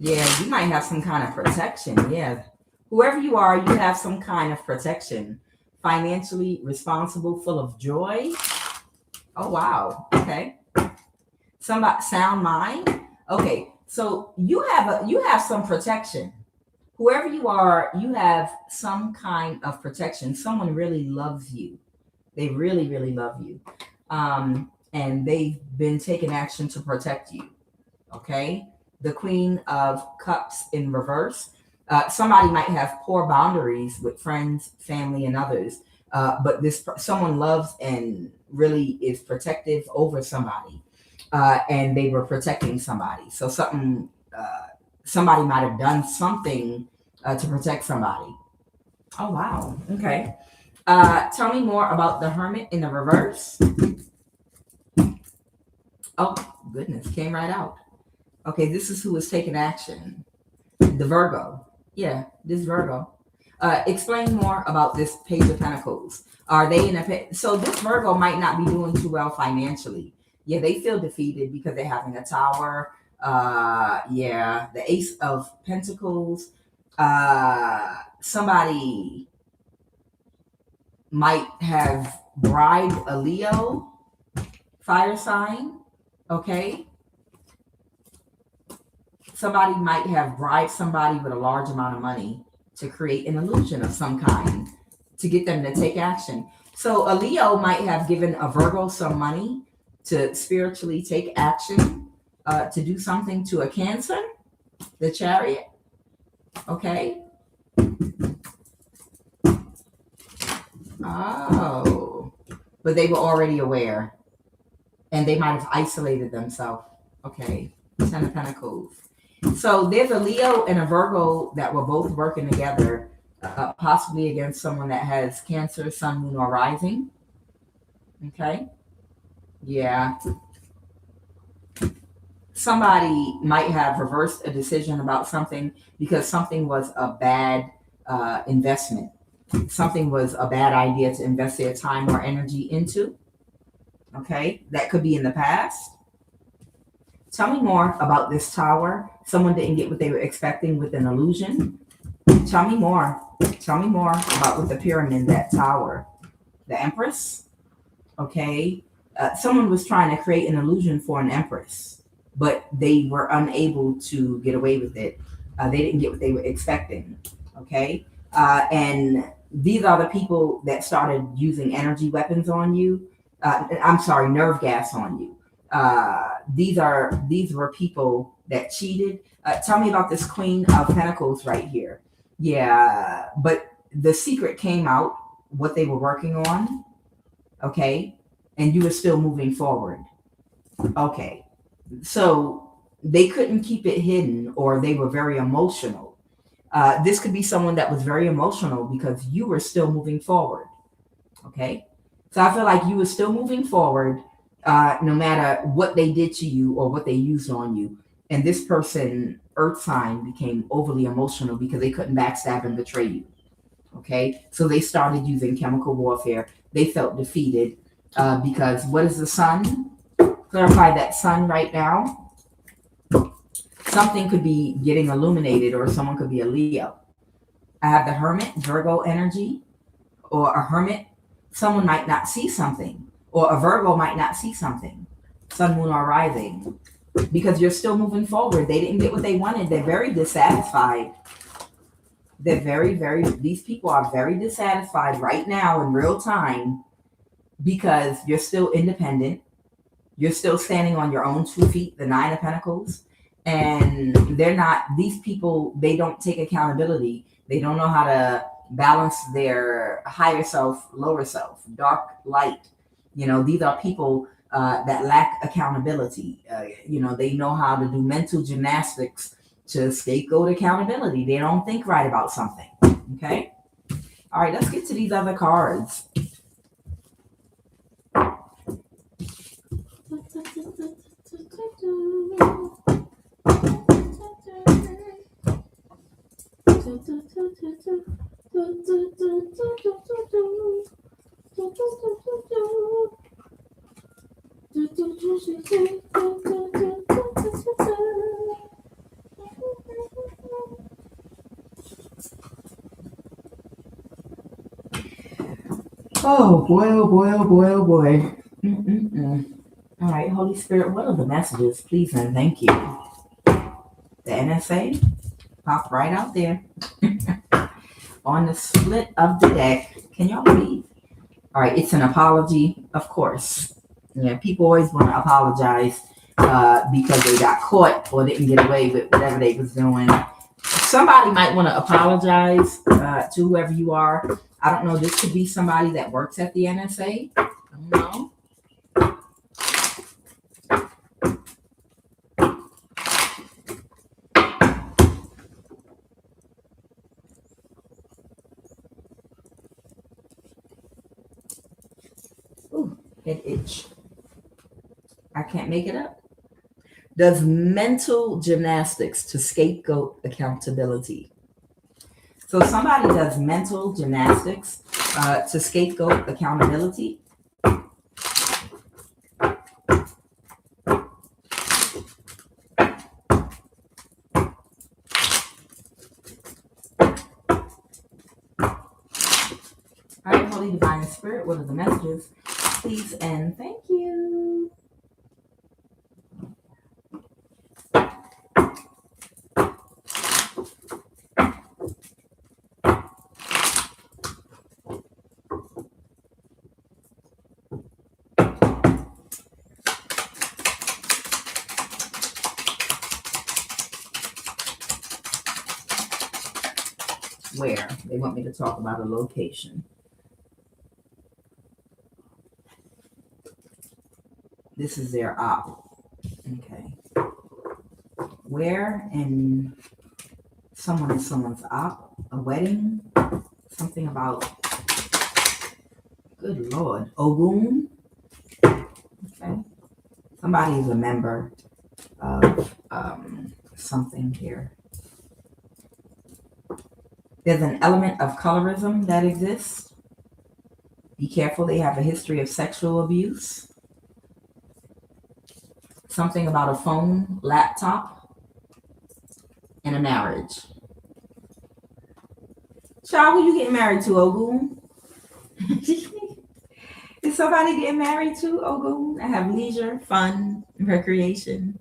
Yeah, you might have some kind of protection. Yeah. Whoever you are, you have some kind of protection. Financially responsible, full of joy. Oh, wow. Okay. Somebody, sound mind. Okay. So you have some protection. Whoever you are, you have some kind of protection. Someone really loves you. They really, really love you. And they've been taking action to protect you. Okay. The Queen of Cups in reverse. Somebody might have poor boundaries with friends, family, and others. But someone loves and really is protective over somebody. And they were protecting somebody. So somebody might have done something to protect somebody. Oh, wow. Okay. Tell me more about the Hermit in the reverse. Oh, goodness. Came right out. Okay, this is who is taking action. The Virgo. Yeah, this Virgo. Explain more about this Page of Pentacles. Are they in a... So this Virgo might not be doing too well financially. Yeah, they feel defeated because they're having a Tower. Yeah, the Ace of Pentacles. Somebody might have bribed a Leo fire sign. Okay. Somebody might have bribed somebody with a large amount of money to create an illusion of some kind to get them to take action. So a Leo might have given a Virgo some money to spiritually take action, to do something to a Cancer, the Chariot. Okay. Oh, but they were already aware and they might have isolated themselves. Okay. Ten of Pentacles. So there's a Leo and a Virgo that were both working together, possibly against someone that has Cancer, Sun, Moon, or Rising. Okay. Yeah. Somebody might have reversed a decision about something because something was a bad investment. Something was a bad idea to invest their time or energy into. Okay. That could be in the past. Tell me more about this Tower. Someone didn't get what they were expecting with an illusion. Tell me more. Tell me more about with the pyramid, that Tower. The Empress. Okay. Someone was trying to create an illusion for an Empress, but they were unable to get away with it. They didn't get what they were expecting. Okay. And these are the people that started using energy weapons on you. I'm sorry, nerve gas on you. These were people that cheated. Tell me about this Queen of Pentacles right here. Yeah, but the secret came out, what they were working on. Okay. And you were still moving forward. Okay. So they couldn't keep it hidden, or they were very emotional. This could be someone that was very emotional because you were still moving forward. Okay. So I feel like you were still moving forward, no matter what they did to you or what they used on you. And this person, Earth sign, became overly emotional because they couldn't backstab and betray you. Okay. So they started using chemical warfare. They felt defeated because what is the Sun? Clarify that sun right now. Something could be getting illuminated, or someone could be a Leo. I have the Hermit, Virgo energy, or a Hermit. Someone might not see something, or a Virgo might not see something. Sun, moon, or rising. Because you're still moving forward. They didn't get what they wanted. They're very dissatisfied. These people are very dissatisfied right now in real time because you're still independent. You're still standing on your own 2 feet, the Nine of Pentacles. And these people, they don't take accountability. They don't know how to balance their higher self, lower self, dark, light. These are people that lack accountability. They know how to do mental gymnastics to scapegoat accountability. They don't think right about something. Okay? All right, let's get to these other cards. Oh boy, oh boy, oh boy, oh boy. All right, Holy Spirit, what are the messages? Please and thank you. The NSA popped right out there on the split of the deck. Can y'all read? All right, it's an apology, of course. Yeah, people always want to apologize because they got caught or didn't get away with whatever they was doing. Somebody might want to apologize to whoever you are. I don't know. This could be somebody that works at the NSA. I don't know. Ooh, head itch. I can't make it up. Does mental gymnastics to scapegoat accountability. So somebody does mental gymnastics to scapegoat accountability. All right, Holy Divine Spirit, what are the messages? Please and thank you. Where? They want me to talk about a location. This is their op. Okay. Where in someone's op? A wedding? Something about, good Lord, Ogun? Okay. Somebody is a member of something here. There's an element of colorism that exists. Be careful, they have a history of sexual abuse. Something about a phone, laptop, and a marriage. Child, who you getting married to, Ogun? Is somebody getting married to, Ogun? I have leisure, fun, recreation,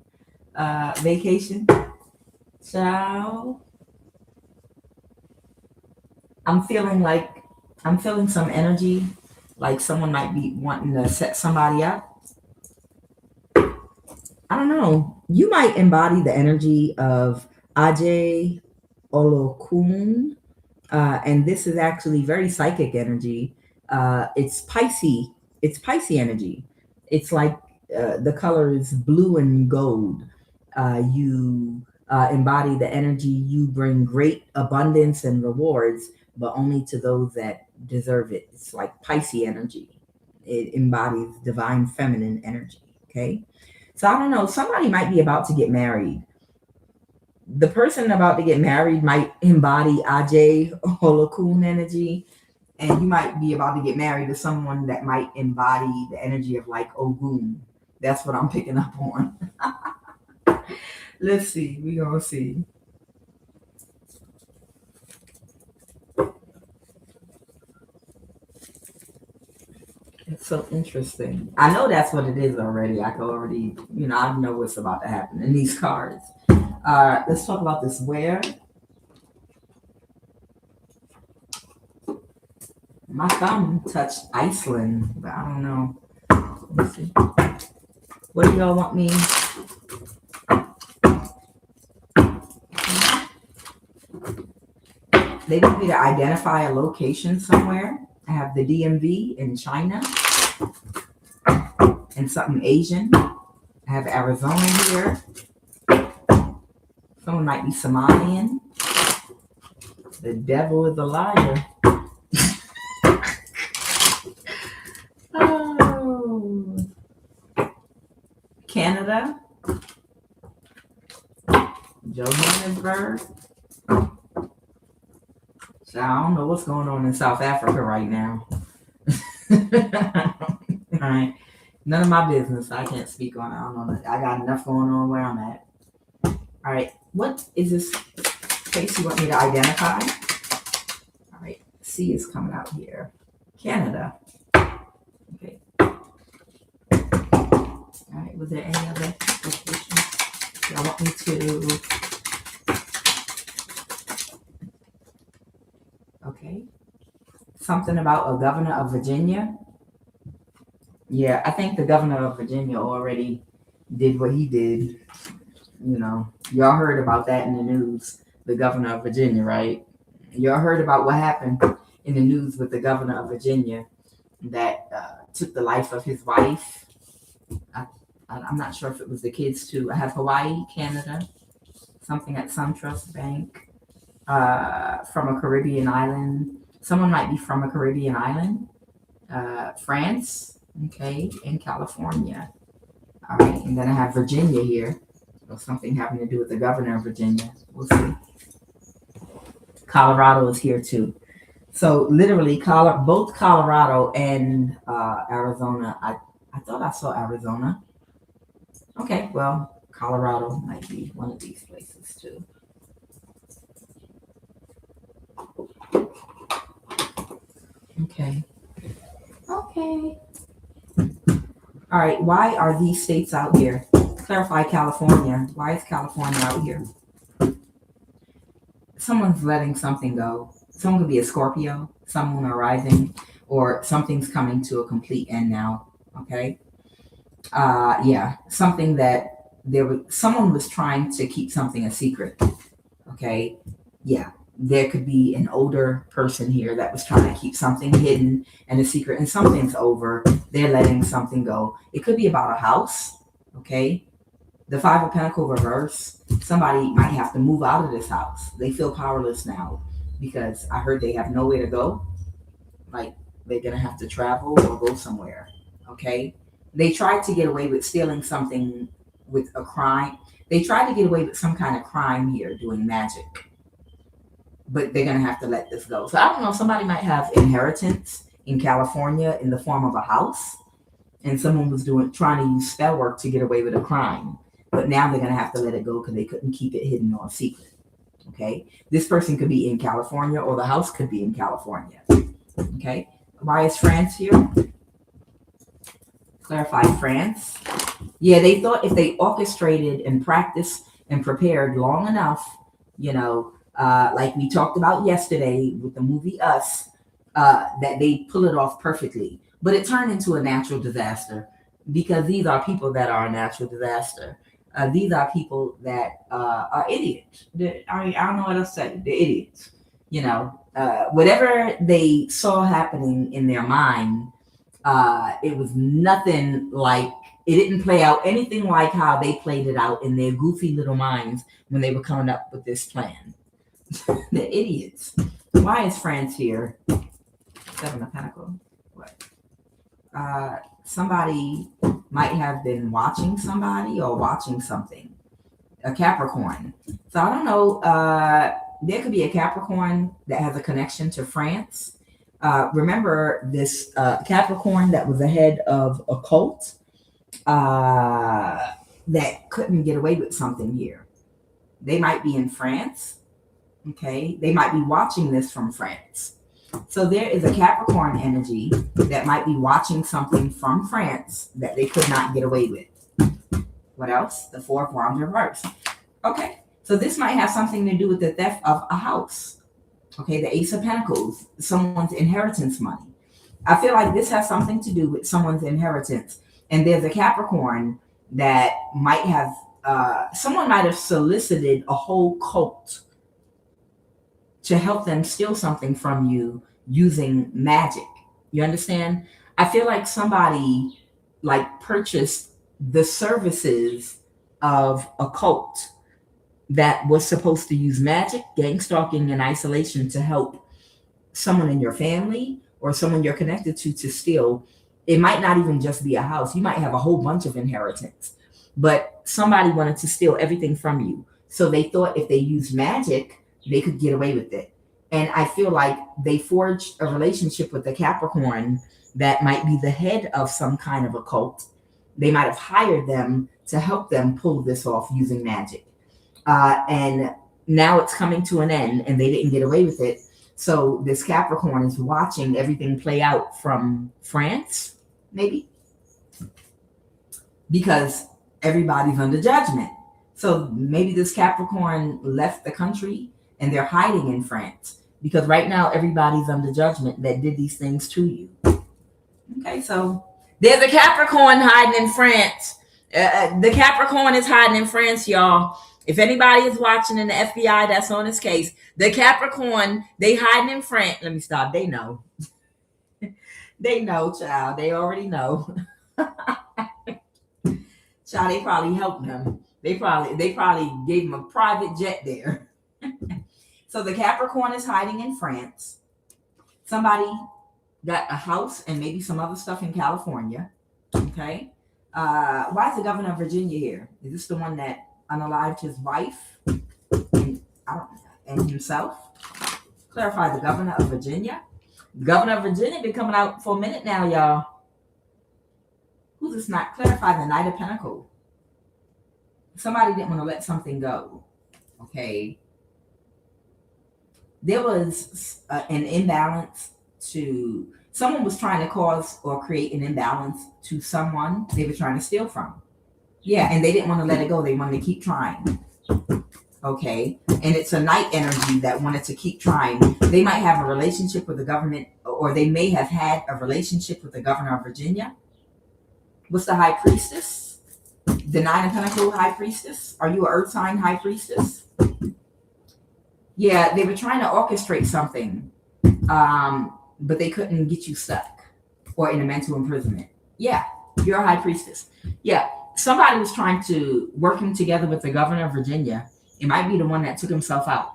vacation. Child. I'm feeling some energy, like someone might be wanting to set somebody up. I don't know. You might embody the energy of Aje Olokun, and this is actually very psychic energy. It's Pisces. It's Pisces energy. It's like the color is blue and gold. You embody the energy. You bring great abundance and rewards, but only to those that deserve it. It's like Pisces energy. It embodies divine feminine energy. Okay. So I don't know, somebody might be about to get married. The person about to get married might embody Ajay Holokun energy, and you might be about to get married to someone that might embody the energy of like Ogun. That's what I'm picking up on. Let's see. We're going to see. It's so interesting. I know that's what it is already. I can already, I know what's about to happen in these cards. Let's talk about this where. My thumb touched Iceland, but I don't know. Let's see. What do y'all want me? They want me to identify a location somewhere. I have the DMV in China and something Asian. I have Arizona here. Someone might be Somalian. The devil is a liar. Oh. Canada. Johannesburg. So I don't know what's going on in South Africa right now. All right. None of my business. I can't speak on it. I don't know. I got enough going on where I'm at. All right. What is this place you want me to identify? All right. C is coming out here. Canada. Okay. All right. Was there any other location y'all want me to? Okay. Something about a governor of Virginia. Yeah, I think the governor of Virginia already did what he did. Y'all heard about that in the news. The governor of Virginia, right? Y'all heard about what happened in the news with the governor of Virginia that took the life of his wife. I'm not sure if it was the kids too. I have Hawaii, Canada, something at SunTrust Bank, from a Caribbean island. Someone might be from a Caribbean island. France, okay, and California. All right, and then I have Virginia here. So something having to do with the governor of Virginia. We'll see. Colorado is here too. So literally, both Colorado and Arizona. I thought I saw Arizona. Okay, well, Colorado might be one of these places too. Okay. All right, why are these states out here? Clarify California. Why is California out here? Someone's letting something go. Someone could be a Scorpio, sun, moon, or rising, or something's coming to a complete end now. Okay. Yeah, something that someone was trying to keep something a secret. Okay. Yeah, there could be an older person here that was trying to keep something hidden and a secret, and something's over. They're letting something go. It could be about a house. Okay. The Five of Pentacles reverse. Somebody might have to move out of this house. They feel powerless now because I heard they have nowhere to go. Like they're going to have to travel or go somewhere. Okay. They tried to get away with stealing something with a crime. They tried to get away with some kind of crime here doing magic. But they're going to have to let this go. So I don't know. Somebody might have inheritance in California in the form of a house. And someone was trying to use spell work to get away with a crime. But now they're going to have to let it go because they couldn't keep it hidden or a secret. Okay. This person could be in California or the house could be in California. Okay. Why is France here? Clarify France. Yeah, they thought if they orchestrated and practiced and prepared long enough, like we talked about yesterday with the movie Us, that they pull it off perfectly. But it turned into a natural disaster because these are people that are a natural disaster. These are people that are idiots. I don't know what else to say. They're idiots. Whatever they saw happening in their mind, it was nothing like, it didn't play out anything like how they played it out in their goofy little minds when they were coming up with this plan. They're idiots. Why is France here? Seven of Pentacles. What? Somebody might have been watching somebody or watching something. A Capricorn. So I don't know. There could be a Capricorn that has a connection to France. Remember this Capricorn that was the head of a cult that couldn't get away with something here. They might be in France. Okay. They might be watching this from France. So there is a Capricorn energy that might be watching something from France that they could not get away with. What else? The Four of Wands reversed. Okay. So this might have something to do with the theft of a house. Okay. The Ace of Pentacles, someone's inheritance money. I feel like this has something to do with someone's inheritance. And there's a Capricorn that might have, someone might have solicited a whole cult to help them steal something from you using magic. You understand? I feel like somebody like purchased the services of a cult that was supposed to use magic, gang stalking, and isolation to help someone in your family or someone you're connected to steal. It might not even just be a house. You might have a whole bunch of inheritance, but somebody wanted to steal everything from you. So they thought if they used magic, they could get away with it. And I feel like they forged a relationship with the Capricorn that might be the head of some kind of a cult. They might have hired them to help them pull this off using magic. And now it's coming to an end and they didn't get away with it. So this Capricorn is watching everything play out from France, maybe, because everybody's under judgment. So maybe this Capricorn left the country and they're hiding in France because right now everybody's under judgment that did these things to you. Okay, so there's a Capricorn hiding in France. The Capricorn is hiding in France, y'all. If anybody is watching in the FBI that's on this case, the Capricorn, they hiding in France. Let me stop. They know. They know, child. They already know. Child, they probably helped them. They probably gave him a private jet there. So the Capricorn is hiding in France. Somebody got a house and maybe some other stuff in California. Okay. Why is the governor of Virginia here? Is this the one that unalived his wife and himself? Clarify the governor of Virginia. The governor of Virginia been coming out for a minute now, y'all. Who's this not? Clarify the Knight of Pentacles. Somebody didn't want to let something go. Okay. There was an imbalance to, someone was trying to cause or create an imbalance to someone they were trying to steal from. Yeah, and they didn't want to let it go. They wanted to keep trying. Okay. And it's a Knight energy that wanted to keep trying. They might have a relationship with the government, or they may have had a relationship with the governor of Virginia. What's the High Priestess? The Nine of Pentacles High Priestess? Are you an Earth sign High Priestess? Yeah, they were trying to orchestrate something, but they couldn't get you stuck or in a mental imprisonment. Yeah, you're a High Priestess. Yeah, somebody was trying to working together with the governor of Virginia. It might be the one that took himself out,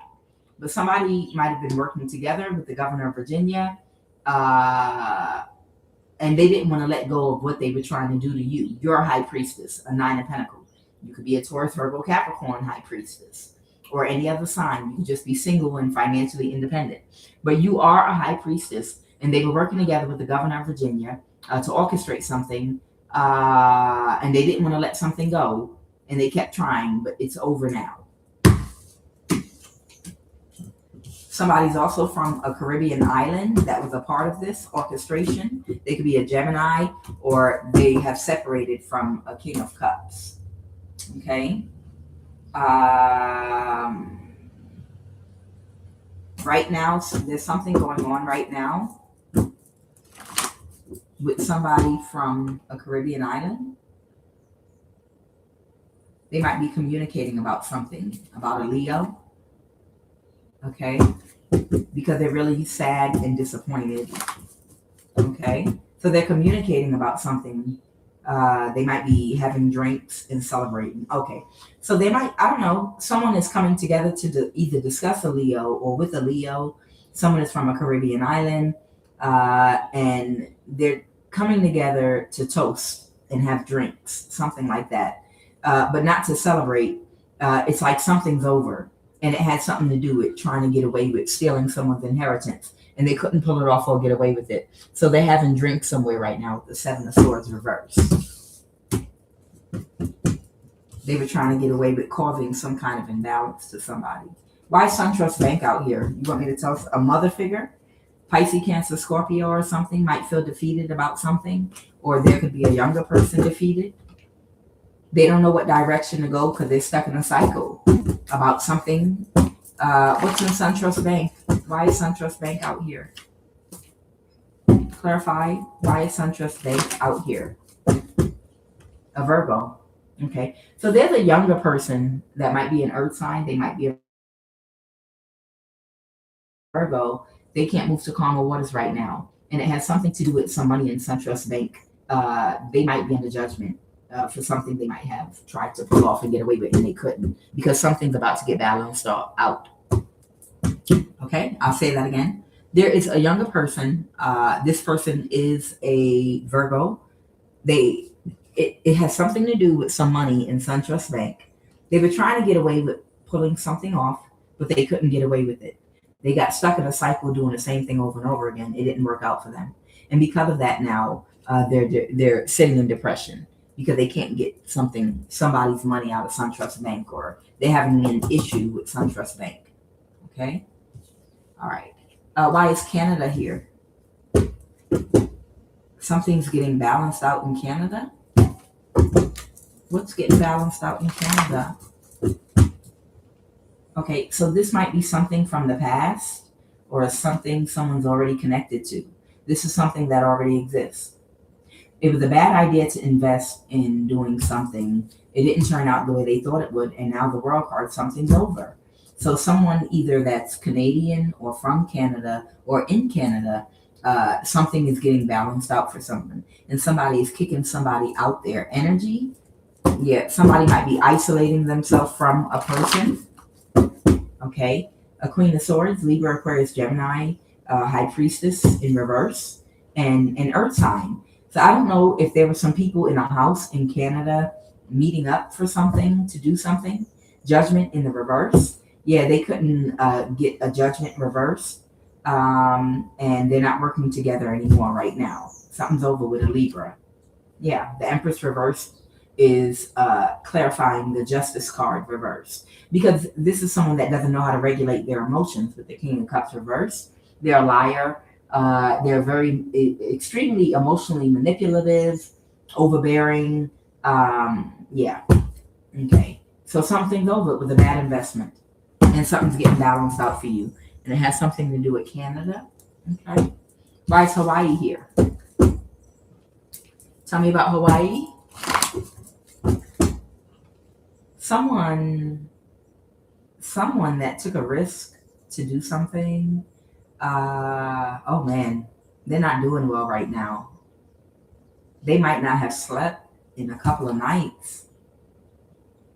but somebody might have been working together with the governor of Virginia, and they didn't want to let go of what they were trying to do to you. You're a High Priestess, a Nine of Pentacles. You could be a Taurus, Virgo, Capricorn High Priestess, or any other sign. You could just be single and financially independent. But you are a High Priestess, and they were working together with the governor of Virginia to orchestrate something, and they didn't want to let something go, and they kept trying, but it's over now. Somebody's also from a Caribbean island that was a part of this orchestration. They could be a Gemini, or they have separated from a King of Cups. Okay. Right now, so there's something going on right now with somebody from a Caribbean island. They might be communicating about something, about a Leo. Okay, because they're really sad and disappointed. Okay, so they're communicating about something. They might be having drinks and celebrating. Okay, so they might, I don't know, someone is coming together to either discuss a Leo or with a Leo. Someone is from a Caribbean island, and they're coming together to toast and have drinks, something like that, but not to celebrate. It's like something's over. And it had something to do with trying to get away with stealing someone's inheritance. And they couldn't pull it off or get away with it. So they're having drinks somewhere right now with the Seven of Swords reversed. They were trying to get away with causing some kind of imbalance to somebody. Why SunTrust Bank out here? You want me to tell us a mother figure? Pisces, Cancer, Scorpio, or something might feel defeated about something, or there could be a younger person defeated. They don't know what direction to go because they're stuck in a cycle about something. What's in SunTrust Bank? Why is SunTrust Bank out here? Clarify, why is SunTrust Bank out here? A Virgo. Okay, so there's a younger person that might be an earth sign. They might be a Virgo. They can't move to calmer waters right now, and it has something to do with some money in SunTrust Bank. They might be under judgment for something they might have tried to pull off and get away with, and they couldn't because something's about to get balanced out. Okay, I'll say that again. There is a younger person. This person is a Virgo. It has something to do with some money in SunTrust Bank. They were trying to get away with pulling something off, but they couldn't get away with it. They got stuck in a cycle doing the same thing over and over again. It didn't work out for them, and because of that, now they're sitting in depression because they can't get somebody's money out of SunTrust Bank, or they're having an issue with SunTrust Bank. Okay, all right. Why is Canada here? Something's getting balanced out in Canada. What's getting balanced out in Canada? Okay, so this might be something from the past or something someone's already connected to. This is something that already exists. It was a bad idea to invest in doing something. It didn't turn out the way they thought it would, and now the world card, something's over. So someone either that's Canadian or from Canada or in Canada, something is getting balanced out for someone, and somebody is kicking somebody out their energy. Yeah, somebody might be isolating themselves from a person. Okay, a Queen of Swords, Libra, Aquarius, Gemini, High Priestess in reverse, and an Earth sign. So I don't know if there were some people in a house in Canada meeting up for something to do something. Judgment in the reverse. Yeah, they couldn't get a judgment reverse, and they're not working together anymore right now. Something's over with a Libra. Yeah, the Empress reverse is clarifying the Justice card reverse, because this is someone that doesn't know how to regulate their emotions with the King of Cups reverse. They're a liar. They're very extremely emotionally manipulative, overbearing. Yeah. Okay. So something's over with a bad investment, and something's getting balanced out for you, and it has something to do with Canada. Okay. Why is Hawaii here? Tell me about Hawaii. Someone that took a risk to do something. Oh man, they're not doing well right now. They might not have slept in a couple of nights.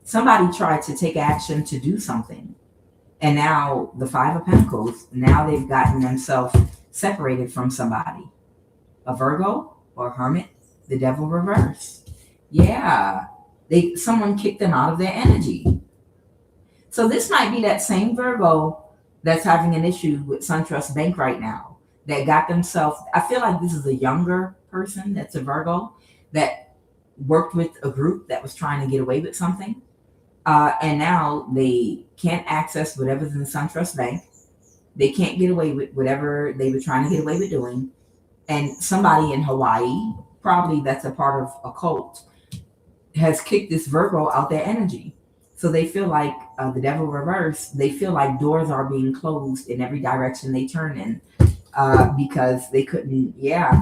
Somebody tried to take action to do something, and now the Five of Pentacles, now they've gotten themselves separated from somebody. A Virgo or Hermit, the Devil reverse. Yeah, someone kicked them out of their energy. So this might be that same Virgo that's having an issue with SunTrust Bank right now, that got themselves, I feel like this is a younger person that's a Virgo that worked with a group that was trying to get away with something. And now they can't access whatever's in the SunTrust Bank. They can't get away with whatever they were trying to get away with doing. And somebody in Hawaii, probably that's a part of a cult, has kicked this Virgo out their energy. So they feel like the Devil reverse, they feel like doors are being closed in every direction they turn in, because they couldn't,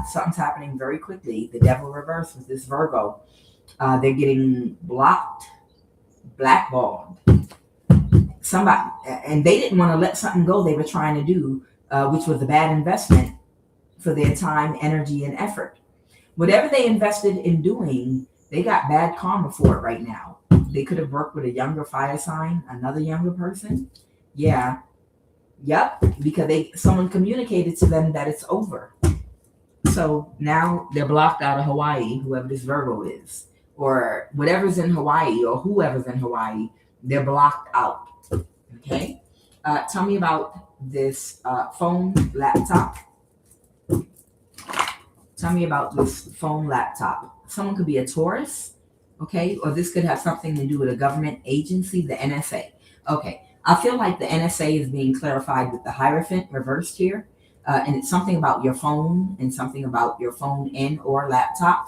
something's happening very quickly. The Devil reverse with this Virgo. They're getting blocked, blackballed. Somebody, and they didn't want to let something go they were trying to do, which was a bad investment for their time, energy, and effort. Whatever they invested in doing, they got bad karma for it right now. They could have worked with a younger fire sign, another younger person. Yeah. Yep. Because someone communicated to them that it's over. So now they're blocked out of Hawaii, whoever this Virgo is, or whatever's in Hawaii, or whoever's in Hawaii, they're blocked out. Okay. Tell me about this phone, laptop. Tell me about this phone, laptop. Someone could be a Taurus, Okay, or this could have something to do with a government agency, the NSA. Okay, I feel like the NSA is being clarified with the Hierophant reversed here, and it's something about your phone and something about your phone and or laptop.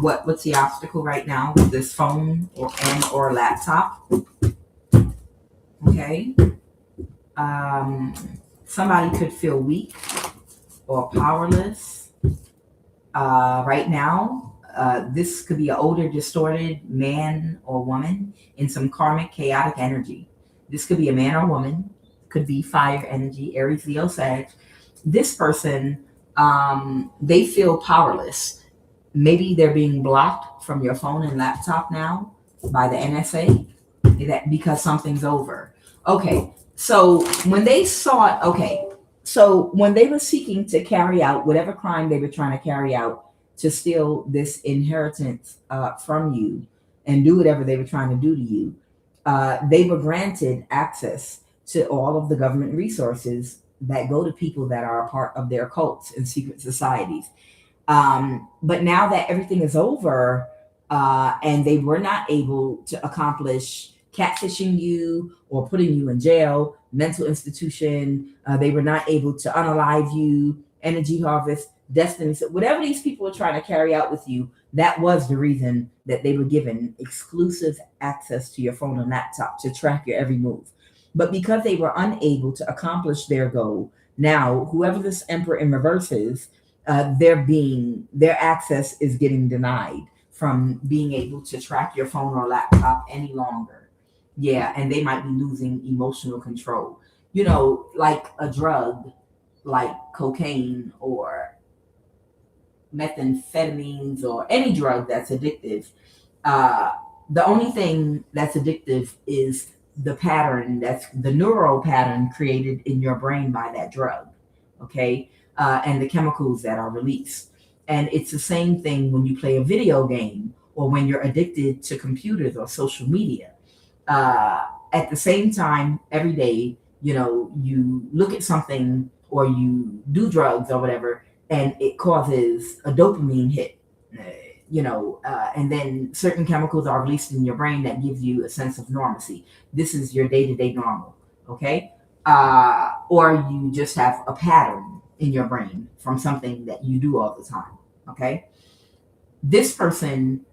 What's the obstacle right now with this phone or laptop? Okay, um, somebody could feel weak or powerless right now. This could be an older, distorted man or woman in some karmic, chaotic energy. This could be a man or woman, could be fire energy, Aries, Leo, Sag. This person, they feel powerless. Maybe they're being blocked from your phone and laptop now by the NSA that because something's over. Okay, so when they sought, okay, so when they were seeking to carry out whatever crime they were trying to carry out to steal this inheritance from you and do whatever they were trying to do to you, they were granted access to all of the government resources that go to people that are a part of their cults and secret societies. But now that everything is over, and they were not able to accomplish catfishing you or putting you in jail, mental institution, they were not able to unalive you, energy harvest, destiny. So whatever these people were trying to carry out with you, that was the reason that they were given exclusive access to your phone and laptop to track your every move. But because they were unable to accomplish their goal, now whoever this emperor in reverse is, their access is getting denied from being able to track your phone or laptop any longer. Yeah, and they might be losing emotional control. You know, like a drug, like cocaine or methamphetamines or any drug that's addictive. Uh, the only thing that's addictive is the pattern, that's the neural pattern created in your brain by that drug. Okay, and the chemicals that are released. And it's the same thing when you play a video game or when you're addicted to computers or social media. At the same time, every day, you know, you look at something or you do drugs or whatever, and it causes a dopamine hit. uh, and then certain chemicals are released in your brain that gives you a sense of normalcy. This is your day-to-day normal. Okay, or you just have a pattern in your brain from something that you do all the time. Okay, this person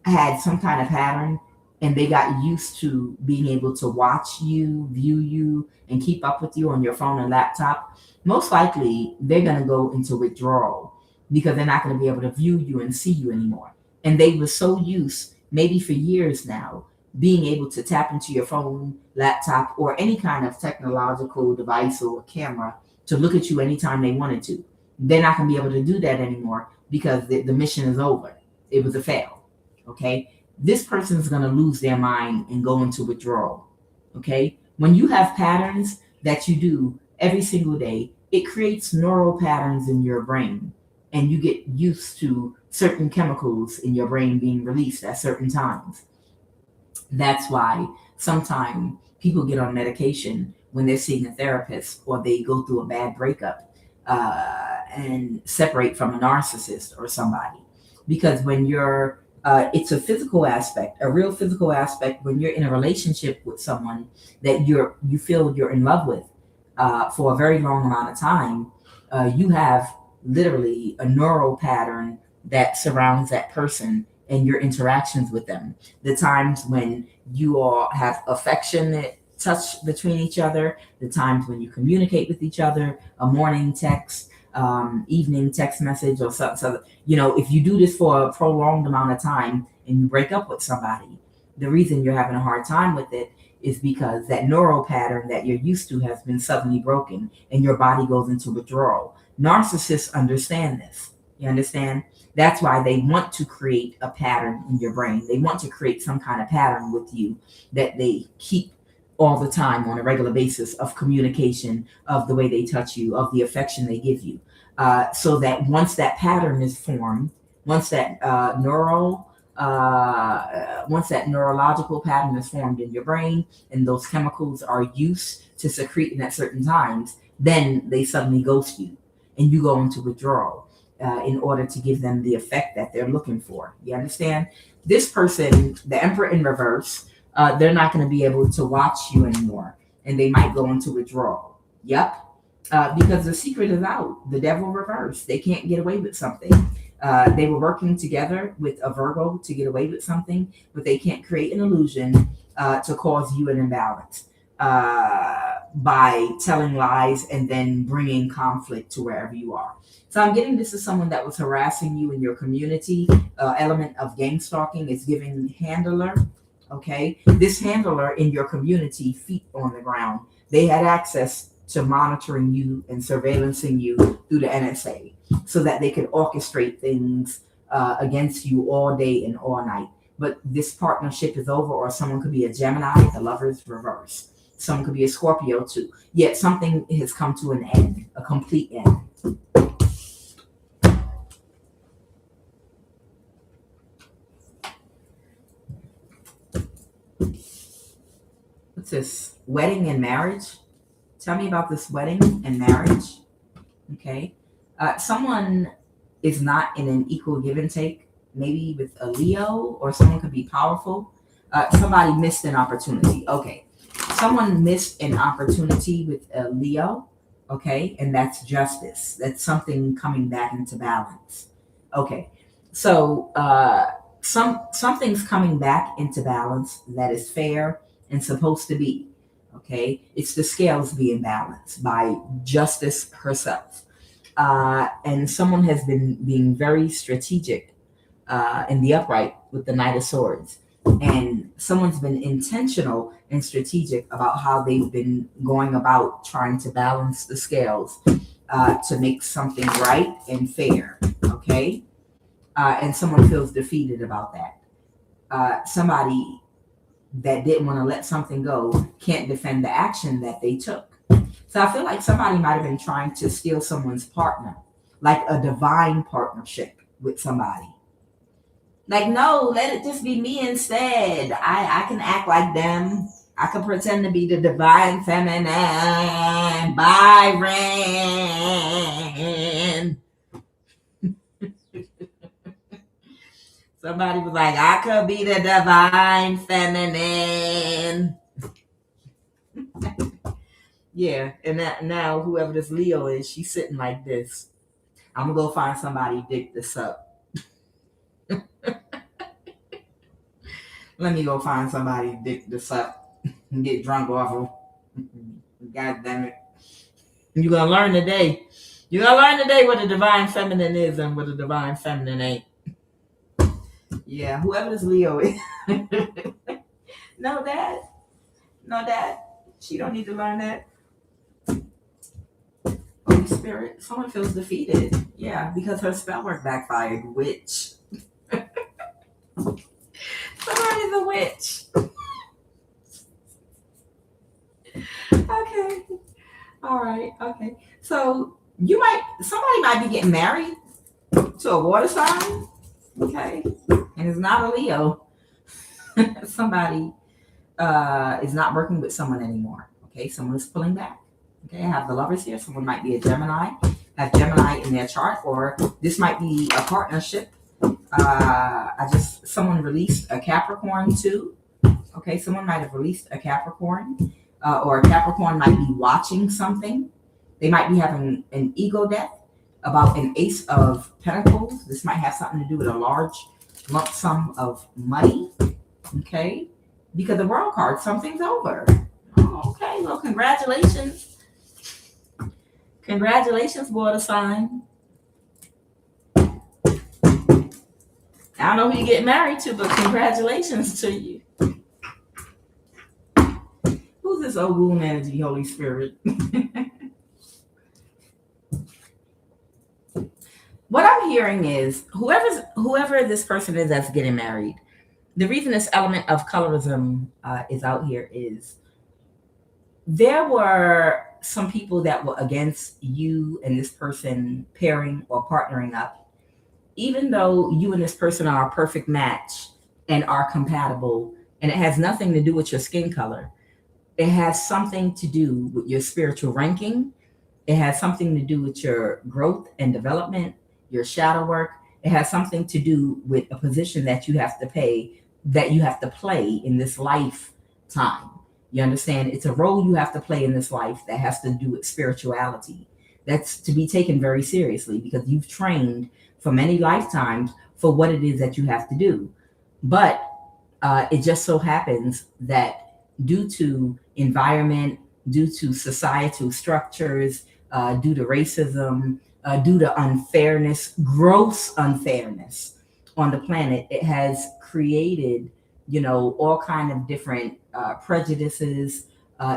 had some kind of pattern and they got used to being able to watch you, view you, and keep up with you on your phone and laptop. Most likely they're going to go into withdrawal because they're not going to be able to view you and see you anymore. And they were so used, maybe for years now, being able to tap into your phone, laptop, or any kind of technological device or camera to look at you anytime they wanted to. They're not going to be able to do that anymore because the mission is over. It was a fail. Okay, this person is going to lose their mind and go into withdrawal. Okay, when you have patterns that you do every single day, it creates neural patterns in your brain, and you get used to certain chemicals in your brain being released at certain times. That's why sometimes people get on medication when they're seeing a therapist or they go through a bad breakup and separate from a narcissist or somebody. Because when you're, it's a physical aspect, a real physical aspect when you're in a relationship with someone that you feel you're in love with for a very long amount of time. You have literally a neural pattern that surrounds that person and your interactions with them. The times when you all have affectionate touch between each other, the times when you communicate with each other, a morning text, evening text message or something. So, if you do this for a prolonged amount of time and you break up with somebody, the reason you're having a hard time with it is because that neural pattern that you're used to has been suddenly broken and your body goes into withdrawal. Narcissists understand this. You understand? That's why they want to create a pattern in your brain. They want to create some kind of pattern with you that they keep all the time on a regular basis of communication, of the way they touch you, of the affection they give you. So that once that pattern is formed, once that once that neurological pattern is formed in your brain and those chemicals are used to secreting at certain times, then they suddenly ghost you and you go into withdrawal. in order to give them the effect that they're looking for. You understand? This person, the Emperor in reverse, they're not going to be able to watch you anymore, and they might go into withdrawal. Yep. Because the secret is out. The devil reverse. They can't get away with something. They were working together with a Virgo to get away with something, but they can't create an illusion to cause you an imbalance by telling lies and then bringing conflict to wherever you are. So I'm getting this is someone that was harassing you in your community. Element of gang stalking is giving handler. Okay, this handler in your community, feet on the ground, they had access to monitoring you and surveillancing you through the NSA so that they could orchestrate things against you all day and all night. But this partnership is over, or someone could be a Gemini, the lover's reverse. Someone could be a Scorpio too. Yet something has come to an end, a complete end. What's this? Wedding and marriage? Tell me about this wedding and marriage. Okay. Someone is not in an equal give and take, maybe with a Leo, or someone could be powerful. Somebody missed an opportunity. Okay. Someone missed an opportunity with a Leo. Okay. And that's justice. That's something coming back into balance. Okay. So something's coming back into balance that is fair and supposed to be. Okay, it's the scales being balanced by justice herself. And someone has been being very strategic in the upright with the Knight of Swords. And someone's been intentional and strategic about how they've been going about trying to balance the scales to make something right and fair. Okay, and someone feels defeated about that. Somebody that didn't want to let something go can't defend the action that they took. So I feel like somebody might have been trying to steal someone's partner, like a divine partnership with somebody. Like, no, let it just be me instead. I can act like them. I can pretend to be the divine feminine. Byron. Somebody was like, I could be the divine feminine. Yeah, and now whoever this Leo is, she's sitting like this. I'm going to go find somebody to dig this up. Let me go find somebody to dig this up and get drunk off of. God damn it. You're going to learn today. You're going to learn today what a divine feminine is and what a divine feminine ain't. Yeah, whoever this Leo is. No, Dad. She don't need to learn that. Holy Spirit, someone feels defeated. Yeah, because her spell work backfired. Witch. Somebody's a witch. Okay. All right. Okay. So somebody might be getting married to a water sign. Okay. And it's not a Leo. Somebody is not working with someone anymore. Okay. Someone is pulling back. Okay. I have the lovers here. Someone might be a Gemini, have Gemini in their chart, or this might be a partnership. Someone released a Capricorn too. Okay. Someone might have released a Capricorn, or a Capricorn might be watching something. They might be having an ego death about an Ace of Pentacles. This might have something to do with a large lump sum of money. Okay. Because the World card, something's over. Oh, okay. Well, congratulations. Congratulations, water sign. I don't know who you get married to, but congratulations to you. Who's this Ogun energy, Holy Spirit? What I'm hearing is whoever this person is that's getting married, the reason this element of colorism is out here is there were some people that were against you and this person pairing or partnering up, even though you and this person are a perfect match and are compatible, and it has nothing to do with your skin color. It has something to do with your spiritual ranking. It has something to do with your growth and development your shadow work. It has something to do with a position that you have to play in this lifetime. You understand? It's a role you have to play in this life that has to do with spirituality. That's to be taken very seriously because you've trained for many lifetimes for what it is that you have to do. But it just so happens that due to environment, due to societal structures, due to racism, due to unfairness, gross unfairness on the planet, it has created, all kind of different prejudices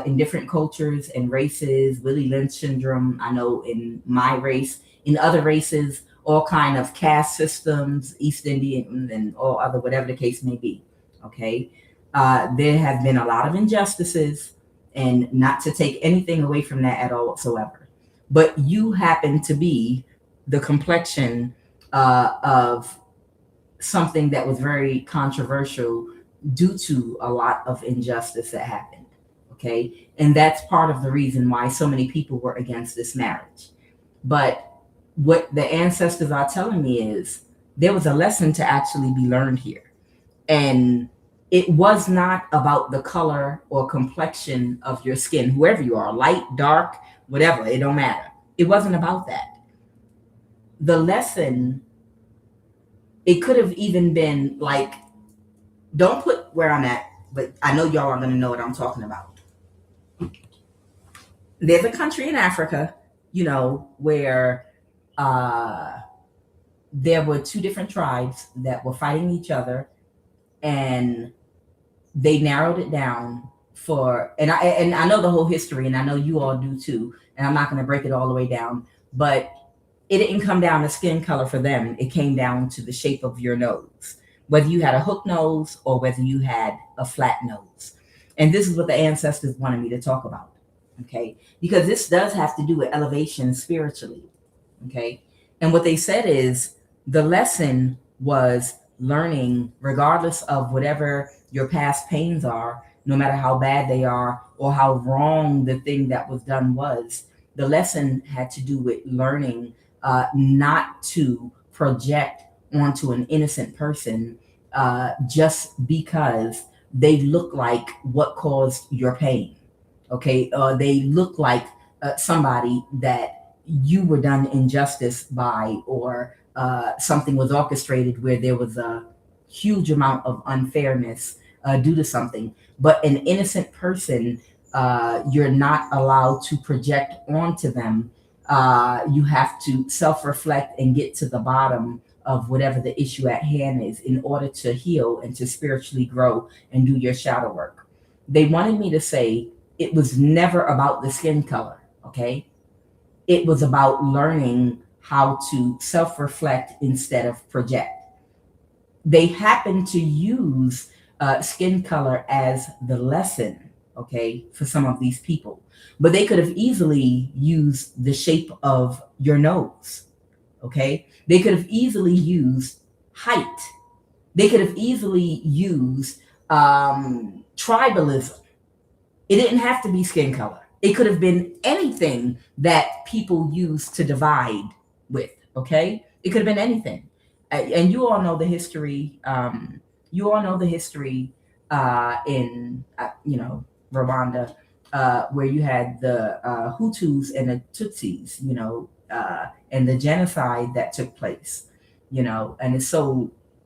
in different cultures and races. Willie Lynch syndrome, I know in my race, in other races, all kind of caste systems, East Indian and all other, whatever the case may be. Okay, there have been a lot of injustices, and not to take anything away from that at all whatsoever. But you happen to be the complexion of something that was very controversial due to a lot of injustice that happened. Okay, and that's part of the reason why so many people were against this marriage. But what the ancestors are telling me is there was a lesson to actually be learned here. And it was not about the color or complexion of your skin, whoever you are, light, dark, whatever, it don't matter. It wasn't about that. The lesson, it could have even been like, don't put where I'm at, but I know y'all are going to know what I'm talking about. There's a country in Africa, where there were two different tribes that were fighting each other, and they narrowed it down and I know the whole history, and I know you all do too, and I'm not going to break it all the way down, but it didn't come down to skin color for them. It came down to the shape of your nose, whether you had a hook nose or whether you had a flat nose. And this is what the ancestors wanted me to talk about, okay? Because this does have to do with elevation spiritually, okay? And what they said is the lesson was learning, regardless of whatever your past pains are, no matter how bad they are or how wrong the thing that was done was, the lesson had to do with learning not to project onto an innocent person just because they look like what caused your pain. Okay, they look like somebody that you were done injustice by, or something was orchestrated where there was a huge amount of unfairness due to something. But an innocent person, you're not allowed to project onto them. You have to self-reflect and get to the bottom of whatever the issue at hand is in order to heal and to spiritually grow and do your shadow work. They wanted me to say it was never about the skin color, okay? It was about learning how to self-reflect instead of project. They happen to use skin color as the lesson, okay, for some of these people. But they could have easily used the shape of your nose, okay? They could have easily used height. They could have easily used tribalism. It didn't have to be skin color. It could have been anything that people use to divide with, okay? It could have been anything. And you all know the history. In Rwanda, where you had the Hutus and the Tutsis, and the genocide that took place, and it's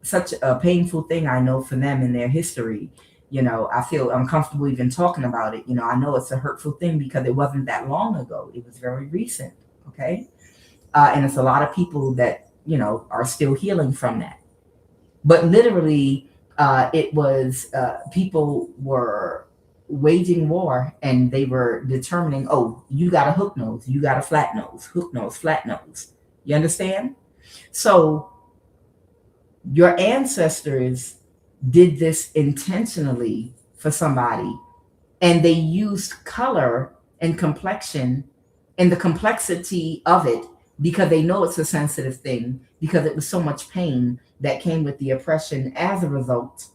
such a painful thing, I know, for them in their history. I feel uncomfortable even talking about it. I know it's a hurtful thing because it wasn't that long ago. It was very recent, okay? And it's a lot of people that, are still healing from that. But literally, it was people were waging war, and they were determining, oh, you got a hook nose, you got a flat nose, hook nose, flat nose. You understand? So your ancestors did this intentionally for somebody, and they used color and complexion and the complexity of it because they know it's a sensitive thing, because it was so much pain that came with the oppression as a result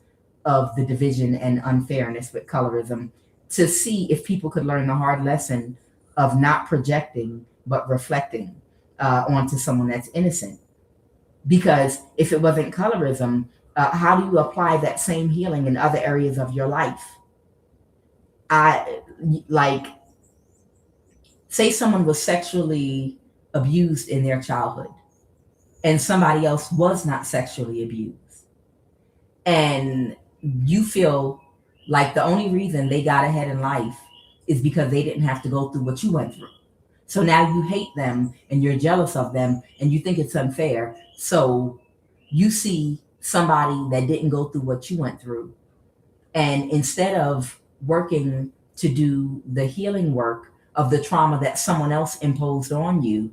of the division and unfairness with colorism, to see if people could learn the hard lesson of not projecting but reflecting onto someone that's innocent. Because if it wasn't colorism, how do you apply that same healing in other areas of your life? I like, say someone was sexually abused in their childhood and somebody else was not sexually abused, and you feel like the only reason they got ahead in life is because they didn't have to go through what you went through. So now you hate them and you're jealous of them and you think it's unfair. So you see somebody that didn't go through what you went through, and instead of working to do the healing work of the trauma that someone else imposed on you,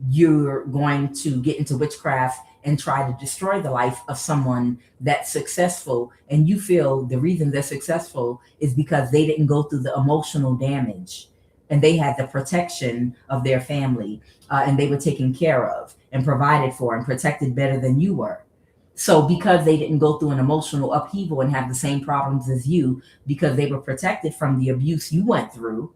you're going to get into witchcraft and try to destroy the life of someone that's successful. And you feel the reason they're successful is because they didn't go through the emotional damage and they had the protection of their family, and they were taken care of and provided for and protected better than you were. So because they didn't go through an emotional upheaval and have the same problems as you, because they were protected from the abuse you went through,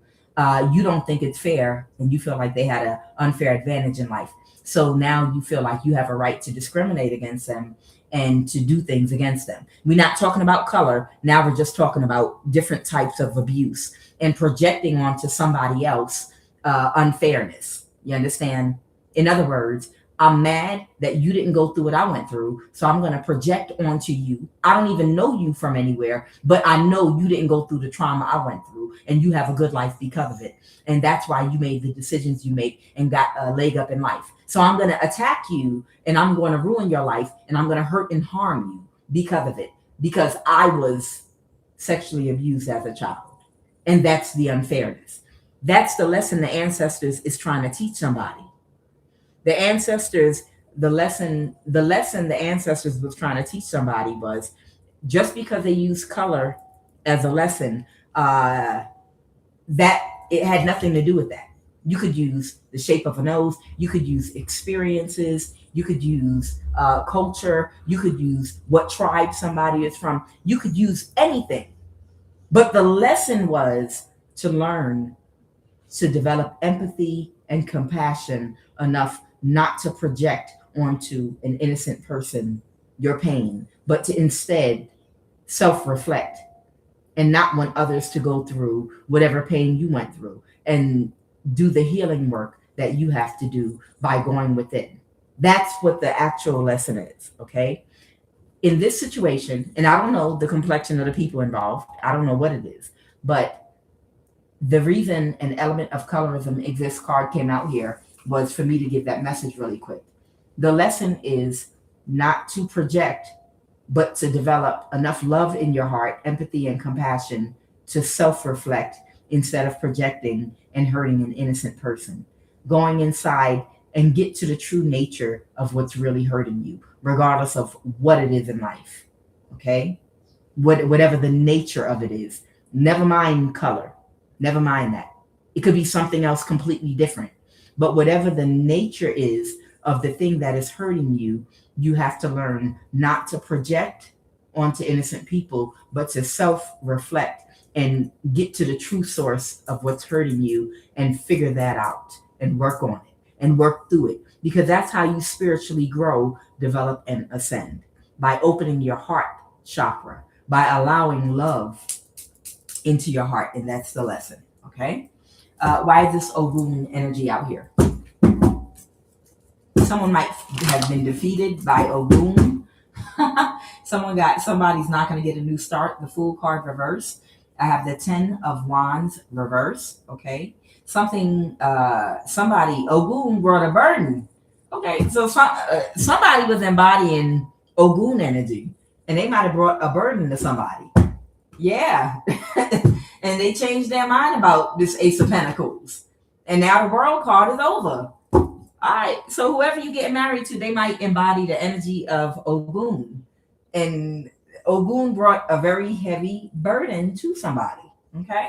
you don't think it's fair and you feel like they had an unfair advantage in life. So now you feel like you have a right to discriminate against them and to do things against them. We're not talking about color. Now we're just talking about different types of abuse and projecting onto somebody else unfairness. You understand? In other words, I'm mad that you didn't go through what I went through, so I'm going to project onto you. I don't even know you from anywhere, but I know you didn't go through the trauma I went through, and you have a good life because of it. And that's why you made the decisions you make and got a leg up in life. So I'm going to attack you, and I'm going to ruin your life, and I'm going to hurt and harm you because of it, because I was sexually abused as a child. And that's the unfairness. That's the lesson the ancestors is trying to teach somebody. The ancestors, the lesson the ancestors was trying to teach somebody was, just because they use color as a lesson, that it had nothing to do with that. You could use the shape of a nose, you could use experiences, you could use culture, you could use what tribe somebody is from, you could use anything. But the lesson was to learn to develop empathy and compassion enough not to project onto an innocent person your pain, but to instead self reflect and not want others to go through whatever pain you went through, and do the healing work that you have to do by going within. That's what the actual lesson is, okay? In this situation, and I don't know the complexion of the people involved, I don't know what it is, but the reason an element of colorism exists card came out here was for me to give that message really quick. The lesson is not to project, but to develop enough love in your heart, empathy and compassion to self-reflect instead of projecting and hurting an innocent person. Going inside and get to the true nature of what's really hurting you, regardless of what it is in life. Okay? Whatever the nature of it is. Never mind color. Never mind that. It could be something else completely different. But whatever the nature is of the thing that is hurting you, you have to learn not to project onto innocent people, but to self-reflect and get to the true source of what's hurting you and figure that out and work on it and work through it. Because that's how you spiritually grow, develop, and ascend. By opening your heart chakra, by allowing love into your heart. And that's the lesson, okay? Why is this Ogun energy out here? Someone might have been defeated by Ogun. Somebody's not going to get a new start. The Fool card reverse. I have the 10 of Wands reverse, okay? Somebody, Ogun brought a burden. Okay, so somebody was embodying Ogun energy, and they might have brought a burden to somebody. Yeah. And they changed their mind about this Ace of Pentacles. And now the World card is over. All right. So whoever you get married to, they might embody the energy of Ogun. And Ogun brought a very heavy burden to somebody. Okay?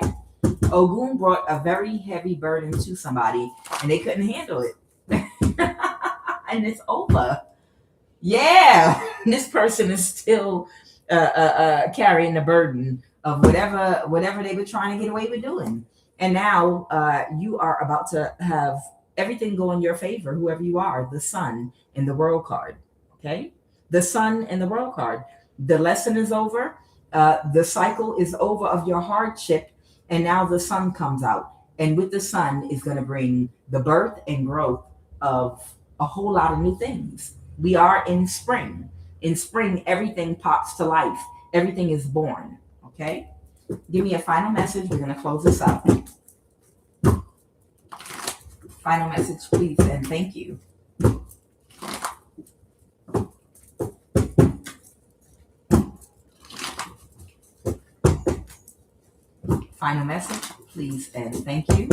Ogun brought a very heavy burden to somebody, and they couldn't handle it. And it's over. Yeah. This person is still carrying the burden of whatever they were trying to get away with doing. And now you are about to have everything go in your favor, whoever you are, the sun and the world card. Okay? The sun and the world card. The lesson is over. The cycle is over of your hardship. And now the sun comes out. And with the sun is going to bring the birth and growth of a whole lot of new things. We are in spring. In spring, everything pops to life. Everything is born. Okay? Give me a final message. We're going to close this up. Final message, please, and thank you. Final message, please, and thank you.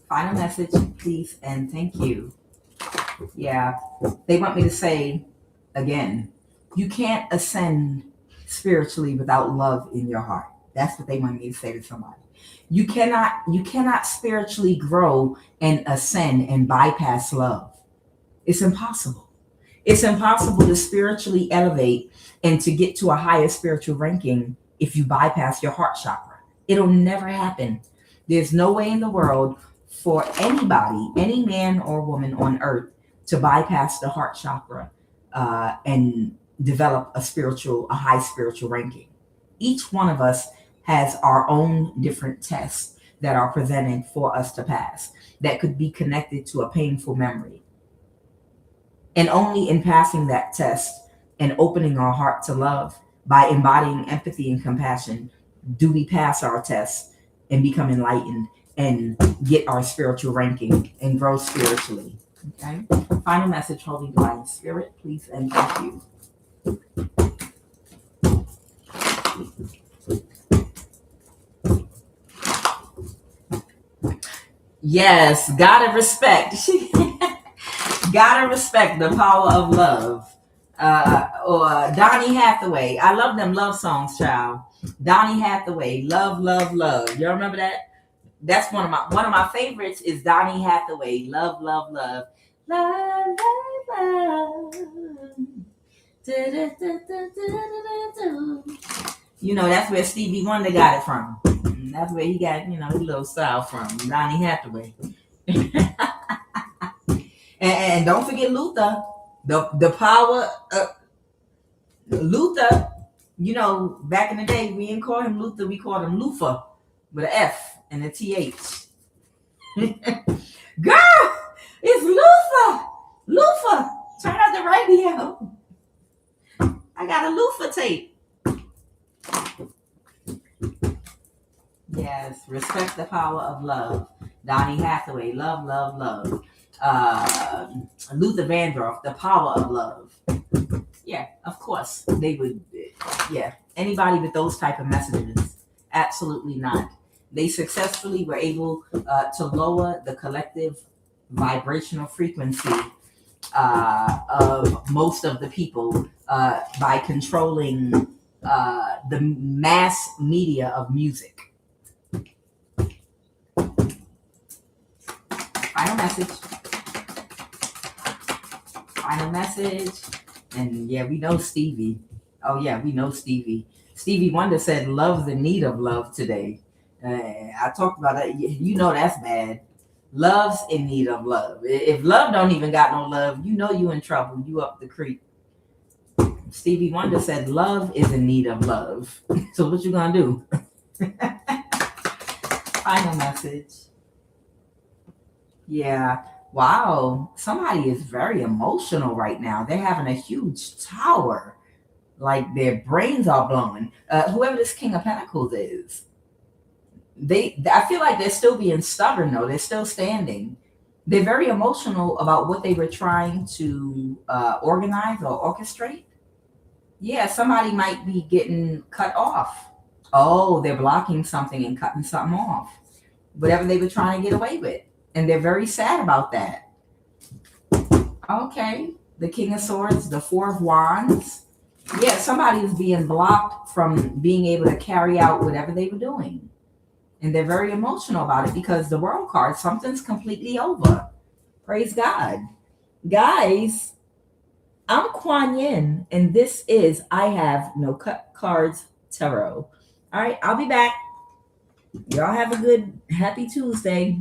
Final message, please, and thank you. Yeah, they want me to say again, you can't ascend spiritually without love in your heart. That's what they want me to say to somebody. You cannot spiritually grow and ascend and bypass love. It's impossible. It's impossible to spiritually elevate and to get to a higher spiritual ranking if you bypass your heart chakra. It'll never happen. There's no way in the world for anybody, any man or woman on earth, to bypass the heart chakra and develop a high spiritual ranking. Each one of us has our own different tests that are presented for us to pass that could be connected to a painful memory. And only in passing that test and opening our heart to love by embodying empathy and compassion do we pass our tests and become enlightened and get our spiritual ranking and grow spiritually. Okay. Final message, Holy Divine Spirit, please and thank you. Yes, gotta respect. Gotta respect the power of love. Or Donny Hathaway. I love them love songs, child. Donny Hathaway, love, love, love. You remember that? That's one of my favorites is Donny Hathaway, love, love, love. Love, love, love. You know, that's where Stevie Wonder got it from. That's where he got, his little style from, Donny Hathaway. and don't forget Luther, the power of Luther. Back in the day, we didn't call him Luther, we called him Lufa with an F and a TH. Girl, it's Lufa. Lufa, turn out the radio. I got a Lufa tape. Yes, respect the power of love. Donny Hathaway, love, love, love. Luther Vandross, the power of love. Yeah, of course they would. Yeah, anybody with those type of messages, absolutely not. They successfully were able to lower the collective vibrational frequency of most of the people by controlling the mass media of music. Final message. Final message. And yeah, we know Stevie. Oh yeah, we know Stevie. Stevie Wonder said, "Love the need of love today." I talked about that. You know that's bad. Love's in need of love. If love don't even got no love, you know you in trouble. You up the creek. Stevie Wonder said, "Love is in need of love." So what you gonna do? Final message. Yeah. Wow. Somebody is very emotional right now. They're having a huge tower. Like their brains are blowing. Whoever this King of Pentacles is. I feel like they're still being stubborn though. They're still standing. They're very emotional about what they were trying to organize or orchestrate. Yeah, somebody might be getting cut off. Oh, they're blocking something and cutting something off. Whatever they were trying to get away with. And they're very sad about that. Okay. The King of Swords, the Four of Wands. Yeah, somebody is being blocked from being able to carry out whatever they were doing. And they're very emotional about it because the World card, something's completely over. Praise God. Guys, I'm Kuan Yin, and this is I Have No Cut Cards Tarot. All right, I'll be back. Y'all have a good, happy Tuesday.